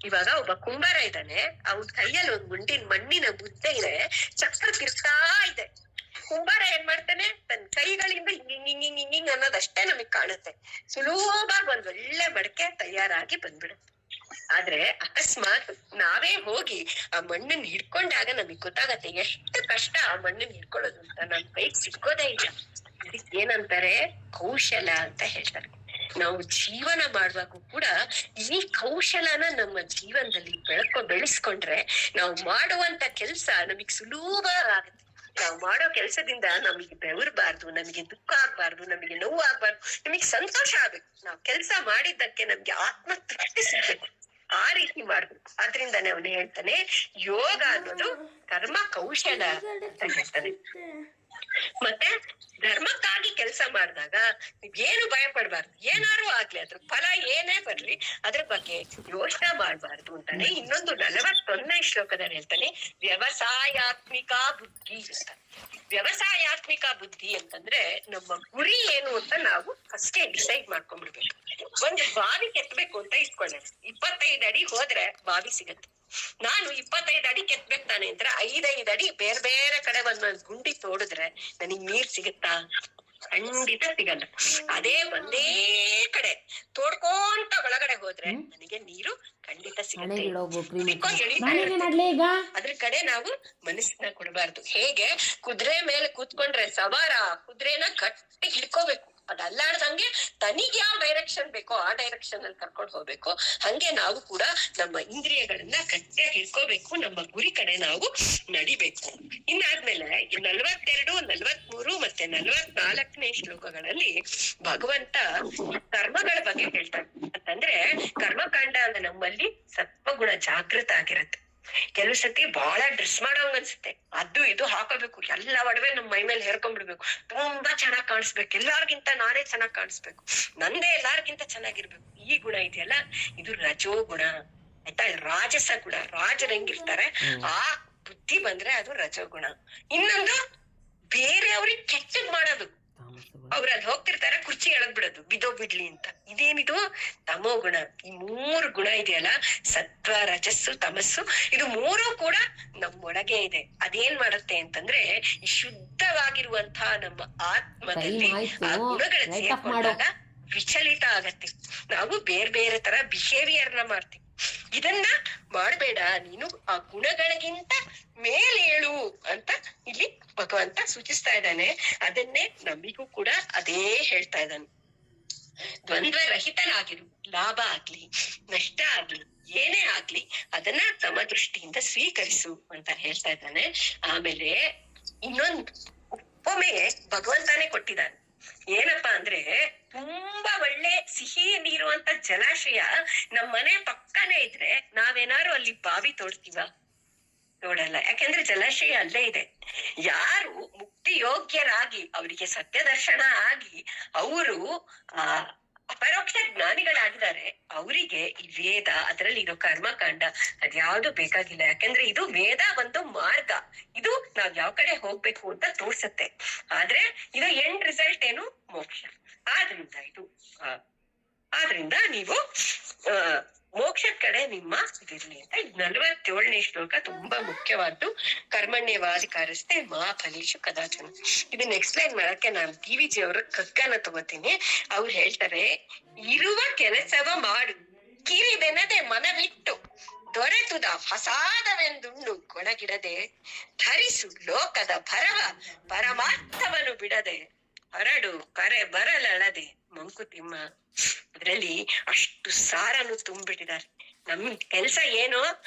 ಇವಾಗ ಒಬ್ಬ ಕುಂಬಾರ ಇದ್ದಾನೆ, ಅವನ್ ಕೈಯಲ್ಲಿ ಒಂದ್ ಗುಂಡಿನ ಮಣ್ಣಿನ ಮುದ್ದೆ ಇದೆ, ಚಕ್ರ ತಿರ್ತಾ ಇದೆ. ಕುಂಬಾರ ಏನ್ ಮಾಡ್ತಾನೆ, ತನ್ನ ಕೈಗಳಿಂದ ಹಿಂಗಿಂಗ್ ಅನ್ನೋದಷ್ಟೇ ನಮಗ್ ಕಾಣುತ್ತೆ. ಸುಲಭವಾಗಿ ಒಂದ್ ಒಳ್ಳೆ ಮಡಕೆ ತಯಾರಾಗಿ ಬಂದ್ಬಿಡುತ್ತೆ. ಆದ್ರೆ ಅಕಸ್ಮಾತ್ ನಾವೇ ಹೋಗಿ ಆ ಮಣ್ಣನ್ನ ಹಿಡ್ಕೊಂಡಾಗ ನಮಗ್ ಗೊತ್ತಾಗತ್ತೆ ಎಷ್ಟು ಕಷ್ಟ ಆ ಮಣ್ಣನ್ನ ಹಿಡ್ಕೊಳ್ಳೋದು ಅಂತ. ನಮ್ ಕೈಗೆ ಸಿಕ್ಕೋದೇ ಇಲ್ಲ. ಇದಕ್ಕೆ ಏನಂತಾರೆ, ಕೌಶಲ ಅಂತ ಹೇಳ್ತಾರೆ. ನಾವು ಜೀವನ ಮಾಡುವಾಗೂ ಕೂಡ ಈ ಕೌಶಲನ ನಮ್ಮ ಜೀವನದಲ್ಲಿ ಬೆಳೆಸ್ಕೊಂಡ್ರೆ ನಾವು ಮಾಡುವಂತ ಕೆಲ್ಸ ನಮಗ್ ಸುಲಭ ಆಗುತ್ತೆ. ನಾವು ಮಾಡೋ ಕೆಲ್ಸದಿಂದ ನಮಗೆ ಬೆವರ್ಬಾರ್ದು, ನಮಗೆ ದುಃಖ ಆಗ್ಬಾರ್ದು, ನಮಗೆ ನೋವು ಆಗ್ಬಾರ್ದು, ನಮಗ್ ಸಂತೋಷ ಆಗ್ಬೇಕು. ನಾವು ಕೆಲ್ಸ ಮಾಡಿದ್ದಕ್ಕೆ ನಮ್ಗೆ ಆತ್ಮ ತೃಪ್ತಿ ಸಿಗ್ಬೇಕು. ಆ ರೀತಿ ಮಾಡ್ಬೇಕು. ಆದ್ರಿಂದಾನೆ ಅವನು ಹೇಳ್ತಾನೆ ಯೋಗ ಅನ್ನೋದು ಕರ್ಮ ಕೌಶಲ ಅಂತ ಹೇಳ್ತಾನೆ. ಮತ್ತೆ ಧರ್ಮಕ್ಕಾಗಿ ಕೆಲಸ ಮಾಡಿದಾಗ ಏನು ಭಯ ಪಡ್ಬಾರ್ದು. ಏನಾರು ಆಗ್ಲಿ ಅದ್ರ ಫಲ ಏನೇ ಬರ್ಲಿ ಅದ್ರ ಬಗ್ಗೆ ಯೋಚನೆ ಮಾಡ್ಬಾರ್ದು ಅಂತಾನೆ. ಇನ್ನೊಂದು 41ನೇ ಶ್ಲೋಕದಲ್ಲಿ ಹೇಳ್ತಾನೆ ವ್ಯವಸಾಯಾತ್ಮಿಕ ಬುದ್ಧಿ ಅಂತ. ವ್ಯವಸಾಯಾತ್ಮಿಕ ಬುದ್ಧಿ ಅಂತಂದ್ರೆ ನಮ್ಮ ಗುರಿ ಏನು ಅಂತ ನಾವು ಫಸ್ಟೇ ಡಿಸೈಡ್ ಮಾಡ್ಕೊಂಡ್ಬಿಡ್ಬೇಕು. ಒಂದು ಬಾವಿ ಕೆತ್ತಬೇಕು ಅಂತ ಇಟ್ಕೊಳ್ಳೋಣ, 25 ಅಡಿ ಹೋದ್ರೆ ಬಾವಿ ಸಿಗತ್ತೆ. ನಾನು 25 ಅಡಿ ಕೆತ್ತಬೇಕು ತಾನೆ ಅಂದ್ರೆ 5 ಅಡಿ ಬೇರೆ ಬೇರೆ ಕಡೆ ಒಂದೊಂದ್ ಗುಂಡಿ ತೋಡಿದ್ರೆ ನನಗ್ ನೀರ್ ಸಿಗುತ್ತಾ? ಖಂಡಿತ ಸಿಗಲ್ಲ. ಅದೇ ಒಂದೇ ಕಡೆ ತೋಡ್ಕೊಂತ ಒಳಗಡೆ ಹೋದ್ರೆ ನನಗೆ ನೀರು ಖಂಡಿತ ಸಿಗುತ್ತೆ. ಅದ್ರ ಕಡೆ ನಾವು ಮನಸ್ಸನ್ನ ಕೊಡಬಾರ್ದು. ಹೇಗೆ ಕುದುರೆ ಮೇಲೆ ಕೂತ್ಕೊಂಡ್ರೆ ಸವಾರ ಕುದುರೆನ ಗಟ್ಟಿ ಹಿಡ್ಕೋಬೇಕು, ಅದಲ್ಲಾಡ್ದಂಗೆ ತನಿಗೆ ಯಾವ ಡೈರೆಕ್ಷನ್ ಬೇಕೋ ಆ ಡೈರೆಕ್ಷನ್ ಅಲ್ಲಿ ಕರ್ಕೊಂಡು ಹೋಗ್ಬೇಕು. ಹಂಗೆ ನಾವು ಕೂಡ ನಮ್ಮ ಇಂದ್ರಿಯಗಳನ್ನ ಗಟ್ಟಿಯಾಗಿ ಹಿಡ್ಕೋಬೇಕು, ನಮ್ಮ ಗುರಿ ಕಡೆ ನಾವು ನಡಿಬೇಕು. ಇನ್ನಾದ್ಮೇಲೆ 42, 43 ಮತ್ತೆ 44ನೇ ಶ್ಲೋಕಗಳಲ್ಲಿ ಭಗವಂತ ಕರ್ಮಗಳ ಬಗ್ಗೆ ಹೇಳ್ತಾರೆ. ಅಂತಂದ್ರೆ ಕರ್ಮಕಾಂಡ ಅಂದ್ರೆ ನಮ್ಮಲ್ಲಿ ಸತ್ವಗುಣ ಜಾಗೃತ ಆಗಿರುತ್ತೆ. ಕೆಲವು ಸತಿ ಬಹಳ ಡ್ರೆಸ್ ಮಾಡೋಂಗ್ ಅನ್ಸುತ್ತೆ, ಅದು ಇದು ಹಾಕೋಬೇಕು, ಎಲ್ಲ ಒಡವೆ ನಮ್ ಮೈ ಮೇಲೆ ಹೇರ್ಕೊಂಡ್ಬಿಡ್ಬೇಕು, ತುಂಬಾ ಚೆನ್ನಾಗ್ ಕಾಣಿಸ್ಬೇಕು, ಎಲ್ಲಾರ್ಗಿಂತ ನಾನೇ ಚೆನ್ನಾಗ್ ಕಾಣಿಸ್ಬೇಕು, ನಂದೇ ಎಲ್ಲಾರ್ಗಿಂತ ಚೆನ್ನಾಗಿರ್ಬೇಕು. ಈ ಗುಣ ಇದೆಯಲ್ಲ ಇದು ರಜೋ ಗುಣ ಆಯ್ತಾ. ರಾಜಸ ಗುಣ, ರಾಜರು ಹೆಂಗಿರ್ತಾರೆ ಆ ಬುದ್ಧಿ ಬಂದ್ರೆ ಅದು ರಜೋಗುಣ. ಇನ್ನೊಂದು ಬೇರೆಯವ್ರಿಗೆ ಕೆಟ್ಟದ್ ಮಾಡೋದು. ಅವ್ರು ಅಲ್ಲಿ ಹೋಗ್ತಿರ್ತಾರೆ, ಕುರ್ಚಿ ಎಳದ್ ಬಿಡೋದು, ಬಿಡ್ಲಿ ಅಂತ. ಇದೇನಿದು ತಮೋ ಗುಣ. ಈ 3 ಗುಣ ಇದೆಯಲ್ಲ, ಸತ್ವ ರಜಸ್ಸು ತಮಸ್ಸು, ಇದು 3 ಕೂಡ ನಮ್ಮೊಳಗೆ ಇದೆ. ಅದೇನ್ ಮಾಡುತ್ತೆ ಅಂತಂದ್ರೆ ಈ ಶುದ್ಧವಾಗಿರುವಂತಹ ನಮ್ಮ ಆತ್ಮದಲ್ಲಿ ಆ ಗುಣಗಳ ಸೇರ್ಕೊಂಡಾಗ ವಿಚಲಿತ ಆಗತ್ತೆ. ನಾವು ಬೇರೆ ಬೇರೆ ತರ ಬಿಹೇವಿಯರ್ನ ಮಾಡ್ತೀವಿ. ಇದನ್ನ ಮಾಡ್ಬೇಡ, ನೀನು ಆ ಗುಣಗಳಿಗಿಂತ ಮೇಲೇಳು ಅಂತ ಇಲ್ಲಿ ಭಗವಂತ ಸೂಚಿಸ್ತಾ ಇದ್ದಾನೆ. ಅದನ್ನೇ ನಮಿಗೂ ಕೂಡ ಅದೇ ಹೇಳ್ತಾ ಇದ್ದಾನೆ. ದ್ವಂದ್ವ ರಹಿತನಾಗಿರು, ಲಾಭ ಆಗ್ಲಿ ನಷ್ಟ ಆಗ್ಲಿ ಏನೇ ಆಗ್ಲಿ ಅದನ್ನ ಸಮದೃಷ್ಟಿಯಿಂದ ಸ್ವೀಕರಿಸು ಅಂತ ಹೇಳ್ತಾ ಇದ್ದಾನೆ. ಆಮೇಲೆ ಇನ್ನೊಂದು ಉಪಮೆ ಭಗವಂತನೇ ಕೊಟ್ಟಿದ್ದಾನೆ. ಏನಪ್ಪಾ ಅಂದ್ರೆ ತುಂಬಾ ಒಳ್ಳೆ ಸಿಹಿ ನೀರುವಂತ ಜಲಾಶಯ ನಮ್ ಮನೆ ಪಕ್ಕನೇ ಇದ್ರೆ ನಾವೇನಾರು ಅಲ್ಲಿ ಬಾವಿ ತೋಡ್ತೀವ? ನೋಡಲ್ಲ. ಯಾಕೆಂದ್ರೆ ಜಲಾಶಯ ಅಲ್ಲೇ ಇದೆ. ಯಾರು ಮುಕ್ತಿ ಯೋಗ್ಯರಾಗಿ ಅವರಿಗೆ ಸತ್ಯ ದರ್ಶನ ಆಗಿ ಅವರು ಅಪರೋಕ್ಷ ಜ್ಞಾನಿಗಳಾಗಿದ್ದಾರೆ, ಅವರಿಗೆ ಈ ವೇದ ಅದರಲ್ಲಿ ಇರೋ ಕರ್ಮಕಾಂಡ ಅದ್ಯಾವ್ದು ಬೇಕಾಗಿಲ್ಲ. ಯಾಕಂದ್ರೆ ಇದು ವೇದ ಒಂದು ಮಾರ್ಗ, ಇದು ನಾವ್ ಯಾವ ಕಡೆ ಹೋಗ್ಬೇಕು ಅಂತ ತೋರ್ಸತ್ತೆ. ಆದ್ರೆ ಇದು ಎಂಡ್ ರಿಸಲ್ಟ್ ಏನು? ಮೋಕ್ಷ. ಆದ್ರಿಂದ ನೀವು ಮೋಕ್ಷದ ಕಡೆ ನಿಮ್ಮ ಇದಿರ್ಲಿ ಅಂತ. 47ನೇ ಶ್ಲೋಕ ತುಂಬಾ ಮುಖ್ಯವಾದ್ದು. ಕರ್ಮಣ್ಯವಾಧಿಕಾರಸ್ಥೆ ಮಾ ಫಲೇಶು ಕದಾಚನ. ಇದನ್ನ ಎಕ್ಸ್ಪ್ಲೈನ್ ಮಾಡಕ್ಕೆ ನಾನು DVG ಅವರ ಕಗ್ಗನ ತಗೋತೀನಿ. ಅವ್ರು ಹೇಳ್ತಾರೆ, ಇರುವ ಕೆಲಸವ ಮಾಡು ಕಿರಿದೆನದೆ ಮನವಿಟ್ಟು ದೊರೆತುದ ಫಸಾದವೆಂದುಣ್ಣು ಕೊಣಗಿಡದೆ ಧರಿಸು ಲೋಕದ ಭರವ ಪರಮಾರ್ಥವನ್ನು ಬಿಡದೆ ಹರಡು ಕರೆ ಬರಲಳದೆ ಮಂಕುತಿಮ್ಮ. ಇದ್ರಲ್ಲಿ ಅಷ್ಟು ಸಾರನ್ನು ತುಂಬಿಟ್ಟಿದ್ದಾರೆ. ನಮ್ ಕೆಲ್ಸ ಏನೋ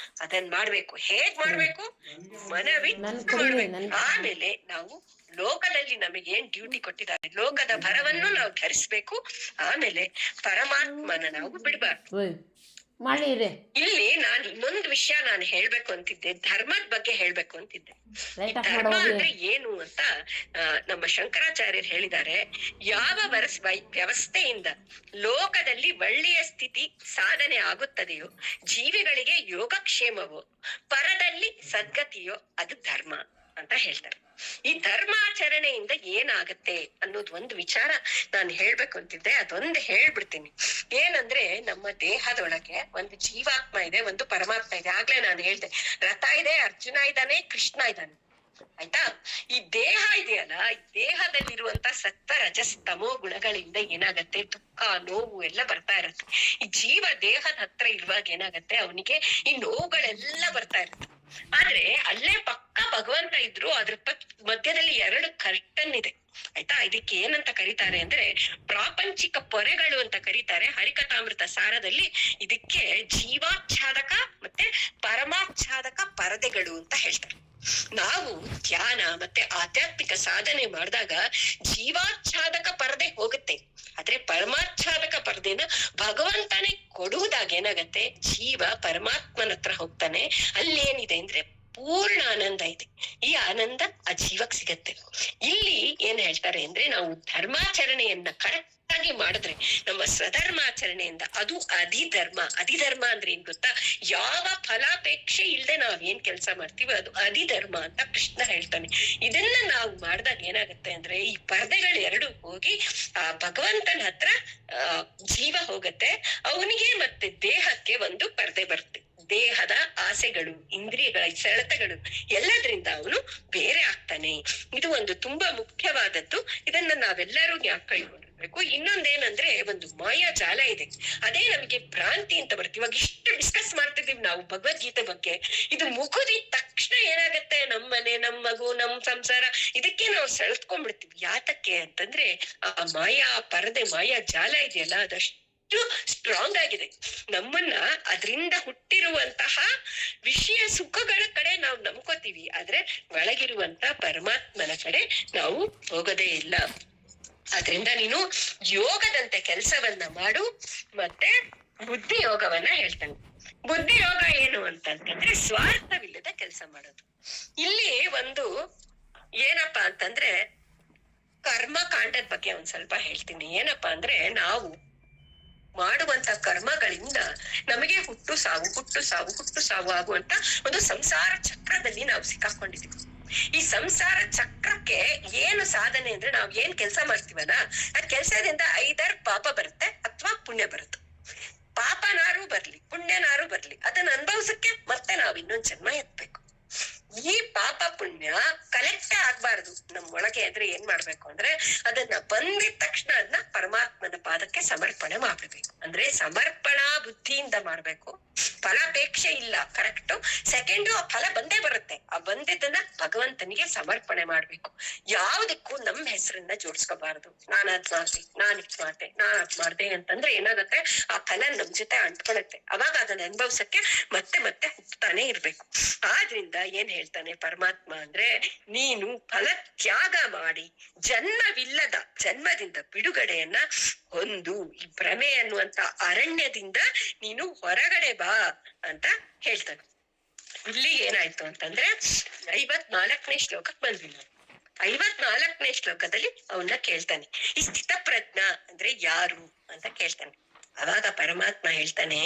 ಅದನ್ ಮಾಡ್ಬೇಕು. ಹೇಗ್ ಮಾಡ್ಬೇಕು? ಮನವಿಟ್ಟು ಮಾಡ್ಬೇಕು. ಆಮೇಲೆ ನಾವು ಲೋಕದಲ್ಲಿ ನಮಗೆ ಏನ್ ಡ್ಯೂಟಿ ಕೊಟ್ಟಿದ್ದಾರೆ, ಲೋಕದ ಭರವನ್ನು ನಾವು ಧರಿಸ್ಬೇಕು. ಆಮೇಲೆ ಪರಮಾತ್ಮನ ನಾವು ಬಿಡ್ಬಾರ್ದು. ಇಲ್ಲಿ ನಾನು ಇನ್ನೊಂದು ವಿಷಯ ನಾನು ಹೇಳ್ಬೇಕು ಅಂತಿದ್ದೆ, ಧರ್ಮದ ಬಗ್ಗೆ ಹೇಳ್ಬೇಕು ಅಂತಿದ್ದೆ. ಧರ್ಮ ಅಂದ್ರೆ ಏನು ಅಂತ ನಮ್ಮ ಶಂಕರಾಚಾರ್ಯರು ಹೇಳಿದ್ದಾರೆ. ಯಾವ ವ್ಯವಸ್ಥೆಯಿಂದ ಲೋಕದಲ್ಲಿ ಒಳ್ಳೆಯ ಸ್ಥಿತಿ ಸಾಧನೆ ಆಗುತ್ತದೆಯೋ, ಜೀವಿಗಳಿಗೆ ಯೋಗಕ್ಷೇಮವೋ, ಪರದಲ್ಲಿ ಸದ್ಗತಿಯೋ, ಅದು ಧರ್ಮ ಅಂತ ಹೇಳ್ತಾರೆ. ಈ ಧರ್ಮಾಚರಣೆಯಿಂದ ಏನಾಗತ್ತೆ ಅನ್ನೋದು ಒಂದು ವಿಚಾರ ನಾನು ಹೇಳ್ಬೇಕು ಅಂತಿದ್ದೆ, ಅದೊಂದು ಹೇಳ್ಬಿಡ್ತೀನಿ. ಏನಂದ್ರೆ ನಮ್ಮ ದೇಹದೊಳಗೆ ಒಂದು ಜೀವಾತ್ಮ ಇದೆ, ಒಂದು ಪರಮಾತ್ಮ ಇದೆ. ಆಗ್ಲೇ ನಾನು ಹೇಳ್ದೆ, ರಥ ಇದೆ, ಅರ್ಜುನ ಇದ್ದಾನೆ, ಕೃಷ್ಣ ಇದ್ದಾನೆ, ಆಯ್ತಾ? ಈ ದೇಹ ಇದೆಯಲ್ಲ, ಈ ದೇಹದಲ್ಲಿರುವಂತ ಸತ್ವ ರಜಸ್ ತಮೋ ಗುಣಗಳಿಂದ ಏನಾಗತ್ತೆ, ದುಃಖ ನೋವು ಎಲ್ಲ ಬರ್ತಾ ಇರತ್ತೆ. ಈ ಜೀವ ದೇಹದ ಹತ್ರ ಇರುವಾಗ ಏನಾಗತ್ತೆ, ಅವನಿಗೆ ಈ ನೋವುಗಳೆಲ್ಲ ಬರ್ತಾ ಇರುತ್ತೆ. ಆದ್ರೆ ಅಲ್ಲೇ ಪಕ್ಕ ಭಗವಂತ ಇದ್ರು, ಅದ್ರ ಮಧ್ಯದಲ್ಲಿ 2 ಕರ್ಟನ್ ಇದೆ, ಆಯ್ತಾ? ಇದಕ್ಕೆ ಏನಂತ ಕರೀತಾರೆ ಅಂದ್ರೆ ಪ್ರಾಪಂಚಿಕ ಪೊರೆಗಳು ಅಂತ ಕರೀತಾರೆ. ಹರಿಕಥಾಮೃತ ಸಾರದಲ್ಲಿ ಇದಕ್ಕೆ ಜೀವಾಚ್ಛಾದಕ ಮತ್ತೆ ಪರಮಾಚ್ಛಾದಕ ಪರದೆಗಳು ಅಂತ ಹೇಳ್ತಾರೆ. ನಾವು ಧ್ಯಾನ ಮತ್ತೆ ಆಧ್ಯಾತ್ಮಿಕ ಸಾಧನೆ ಮಾಡಿದಾಗ ಜೀವಾಚ್ಛಾದಕ ಪರದೆ ಹೋಗುತ್ತೆ, ಆದ್ರೆ ಪರಮಾಚ್ಛಾದಕ ಪರದೆನ ಭಗವಂತನೇ ಕೊಡುವುದಾಗ ಏನಾಗತ್ತೆ, ಜೀವ ಪರಮಾತ್ಮನ ಹತ್ರ ಹೋಗ್ತಾನೆ. ಅಲ್ಲೇನಿದೆ ಅಂದ್ರೆ ಪೂರ್ಣ ಆನಂದ ಇದೆ. ಈ ಆನಂದ ಆ ಜೀವಕ್ ಸಿಗತ್ತೆ. ಇಲ್ಲಿ ಏನ್ ಹೇಳ್ತಾರೆ ಅಂದ್ರೆ, ನಾವು ಧರ್ಮಾಚರಣೆಯನ್ನ ಕರೆಕ್ಟ್ ಆಗಿ ಮಾಡಿದ್ರೆ, ನಮ್ಮ ಸ್ವಧರ್ಮಾಚರಣೆಯಿಂದ, ಅದು ಅಧಿಧರ್ಮ. ಅಧಿಧರ್ಮ ಅಂದ್ರೆ ಏನ್ ಗೊತ್ತಾ? ಯಾವ ಫಲಾಪೇಕ್ಷೆ ಇಲ್ದೆ ನಾವ್ ಏನ್ ಕೆಲಸ ಮಾಡ್ತೀವಿ ಅದು ಅಧಿಧರ್ಮ ಅಂತ ಕೃಷ್ಣ ಹೇಳ್ತಾನೆ. ಇದನ್ನ ನಾವು ಮಾಡ್ದಾಗ ಏನಾಗುತ್ತೆ ಅಂದ್ರೆ, ಈ ಪರದೆಗಳು 2 ಹೋಗಿ ಆ ಭಗವಂತನ ಹತ್ರ ಜೀವ ಹೋಗತ್ತೆ. ಅವನಿಗೆ ಮತ್ತೆ ದೇಹಕ್ಕೆ ಒಂದು ಪರದೆ ಬರುತ್ತೆ. ದೇಹದ ಆಸೆಗಳು, ಇಂದ್ರಿಯಗಳ ಸೆಳೆತಗಳು ಎಲ್ಲದ್ರಿಂದ ಅವನು ಬೇರೆ ಆಗ್ತಾನೆ. ಇದು ಒಂದು ತುಂಬಾ ಮುಖ್ಯವಾದದ್ದು. ಇದನ್ನ ನಾವೆಲ್ಲರೂ ಜ್ಞಾಪಕಬೇಕು. ಇನ್ನೊಂದೇನಂದ್ರೆ, ಒಂದು ಮಾಯಾ ಜಾಲ ಇದೆ, ಅದೇ ನಮಗೆ ಭ್ರಾಂತಿ ಅಂತ ಬರುತ್ತೆ. ಇವಾಗ ಇಷ್ಟು ಡಿಸ್ಕಸ್ ಮಾಡ್ತಿದೀವಿ ನಾವು ಭಗವದ್ಗೀತೆ ಬಗ್ಗೆ. ಇದು ಮುಗಿದಿದ ತಕ್ಷಣ ಏನಾಗತ್ತೆ, ನಮ್ ಮನೆ, ನಮ್ ಮಗು, ನಮ್ ಸಂಸಾರ, ಇದಕ್ಕೆ ನಾವು ಸೆಳೆದ್ಕೊಂಡ್ಬಿಡ್ತೀವಿ. ಯಾತಕ್ಕೆ ಅಂತಂದ್ರೆ, ಆ ಮಾಯಾ ಪರದೆ, ಮಾಯಾ ಜಾಲ ಇದೆಯಲ್ಲ, ಅದಷ್ಟು ಸ್ಟ್ರಾಂಗ್ ಆಗಿದೆ. ನಮ್ಮನ್ನ ಅದರಿಂದ ಹುಟ್ಟಿರುವಂತಹ ವಿಷಯ ಸುಖಗಳ ಕಡೆ ನಾವು ನಂಬ್ಕೋತೀವಿ, ಆದ್ರೆ ಒಳಗಿರುವಂತ ಪರಮಾತ್ಮನ ಕಡೆ ನಾವು ಹೋಗೋದೇ ಇಲ್ಲ. ಆದ್ರಿಂದ ನೀನು ಯೋಗದಂತೆ ಕೆಲಸವನ್ನ ಮಾಡು. ಮತ್ತೆ ಬುದ್ಧಿ ಯೋಗವನ್ನ ಹೇಳ್ತಾನೆ. ಬುದ್ಧಿ ಯೋಗ ಏನು ಅಂತಂದ್ರೆ ಸ್ವಾರ್ಥವಿಲ್ಲದ ಕೆಲಸ ಮಾಡೋದು. ಇಲ್ಲಿ ಒಂದು ಏನಪ್ಪಾ ಅಂತಂದ್ರೆ, ಕರ್ಮ ಕಾಂಡದ ಬಗ್ಗೆ ಒಂದ್ ಸ್ವಲ್ಪ ಹೇಳ್ತೀನಿ. ಏನಪ್ಪಾ ಅಂದ್ರೆ, ನಾವು ಮಾಡುವಂತ ಕರ್ಮಗಳಿಂದ ನಮಗೆ ಹುಟ್ಟು ಸಾವು, ಹುಟ್ಟು ಸಾವು, ಹುಟ್ಟು ಸಾವು ಆಗುವಂತ ಒಂದು ಸಂಸಾರ ಚಕ್ರದಲ್ಲಿ ನಾವು ಸಿಕ್ಕಾಕೊಂಡಿದೀವಿ. ಈ ಸಂಸಾರ ಚಕ್ರಕ್ಕೆ ಏನು ಸಾಧನೆ ಅಂದ್ರೆ, ನಾವ್ ಏನ್ ಕೆಲಸ ಮಾಡ್ತೀವಲ್ಲ, ಆ ಕೆಲ್ಸದಿಂದ ಐದರ್ ಪಾಪ ಬರುತ್ತೆ ಅಥವಾ ಪುಣ್ಯ ಬರುತ್ತೆ. ಪಾಪನಾರು ಬರ್ಲಿ, ಪುಣ್ಯನಾರು ಬರ್ಲಿ, ಅದನ್ನ ಅನುಭವಿಸಕ್ಕೆ ಮತ್ತೆ ನಾವ್ ಇನ್ನೊಂದ್ ಜನ್ಮ ಎತ್ಬೇಕು. ಈ ಪಾಪ ಪುಣ್ಯ ಕಲೆಕ್ಟ್ ಆಗ್ಬಾರ್ದು ನಮ್ ಒಳಗೆ. ಅಂದ್ರೆ ಏನ್ ಮಾಡ್ಬೇಕು ಅಂದ್ರೆ, ಅದನ್ನ ಬಂದಿದ ತಕ್ಷಣ ಅದನ್ನ ಪರಮಾತ್ಮನ ಪಾದಕ್ಕೆ ಸಮರ್ಪಣೆ ಮಾಡ್ಬೇಕು. ಅಂದ್ರೆ ಸಮರ್ಪಣಾ ಬುದ್ಧಿಯಿಂದ ಮಾಡ್ಬೇಕು, ಫಲಾಪೇಕ್ಷೆ ಇಲ್ಲ. ಕರೆಕ್ಟ್. ಸೆಕೆಂಡು, ಆ ಫಲ ಬಂದೇ ಬರುತ್ತೆ. ಆ ಬಂದಿದ್ದನ್ನ ಭಗವಂತನಿಗೆ ಸಮರ್ಪಣೆ ಮಾಡ್ಬೇಕು. ಯಾವ್ದಕ್ಕೂ ನಮ್ ಹೆಸರನ್ನ ಜೋಡಿಸ್ಕೋಬಾರ್ದು. ನಾನ್ ಅದ್ ಮಾಡ್ದೆ, ನಾನ್ ಇದ್ ಮಾಡ್ದೆ, ನಾನ್ ಅದ್ ಮಾಡ್ದೆ ಅಂತಂದ್ರೆ ಏನಾಗುತ್ತೆ, ಆ ಫಲ ನಮ್ ಜೊತೆ ಅಂಟ್ಕೊಳತ್ತೆ. ಅವಾಗ ಅದನ್ನ ಅನುಭವಿಸಕ್ಕೆ ಮತ್ತೆ ಮತ್ತೆ ಹುಟ್ತಾನೆ ಇರ್ಬೇಕು. ಆದ್ರಿಂದ ಏನ್ ಹೇಳ್ತಾನೆ ಪರಮಾತ್ಮ ಅಂದ್ರೆ, ನೀನು ಫಲ ತ್ಯಾಗ ಮಾಡಿ ಜನ್ಮವಿಲ್ಲದ, ಜನ್ಮದಿಂದ ಬಿಡುಗಡೆಯನ್ನ ಹೊಂದು, ಈ ಭ್ರಮೆ ಅನ್ನುವಂತ ಅರಣ್ಯದಿಂದ ನೀನು ಹೊರಗಡೆ ಬಾ ಅಂತ ಹೇಳ್ತಾನೆ. ಇಲ್ಲಿ ಏನಾಯ್ತು ಅಂತಂದ್ರೆ, 54ನೇ ಶ್ಲೋಕಕ್ಕೆ ಬಂದ್ವಿ ನಾವು. 54ನೇ ಶ್ಲೋಕದಲ್ಲಿ ಅವನ್ನ ಕೇಳ್ತಾನೆ, ಈ ಸ್ಥಿತಪ್ರಜ್ಞ ಅಂದ್ರೆ ಯಾರು ಅಂತ ಕೇಳ್ತಾನೆ. ಅವಾಗ ಪರಮಾತ್ಮ ಹೇಳ್ತಾನೆ,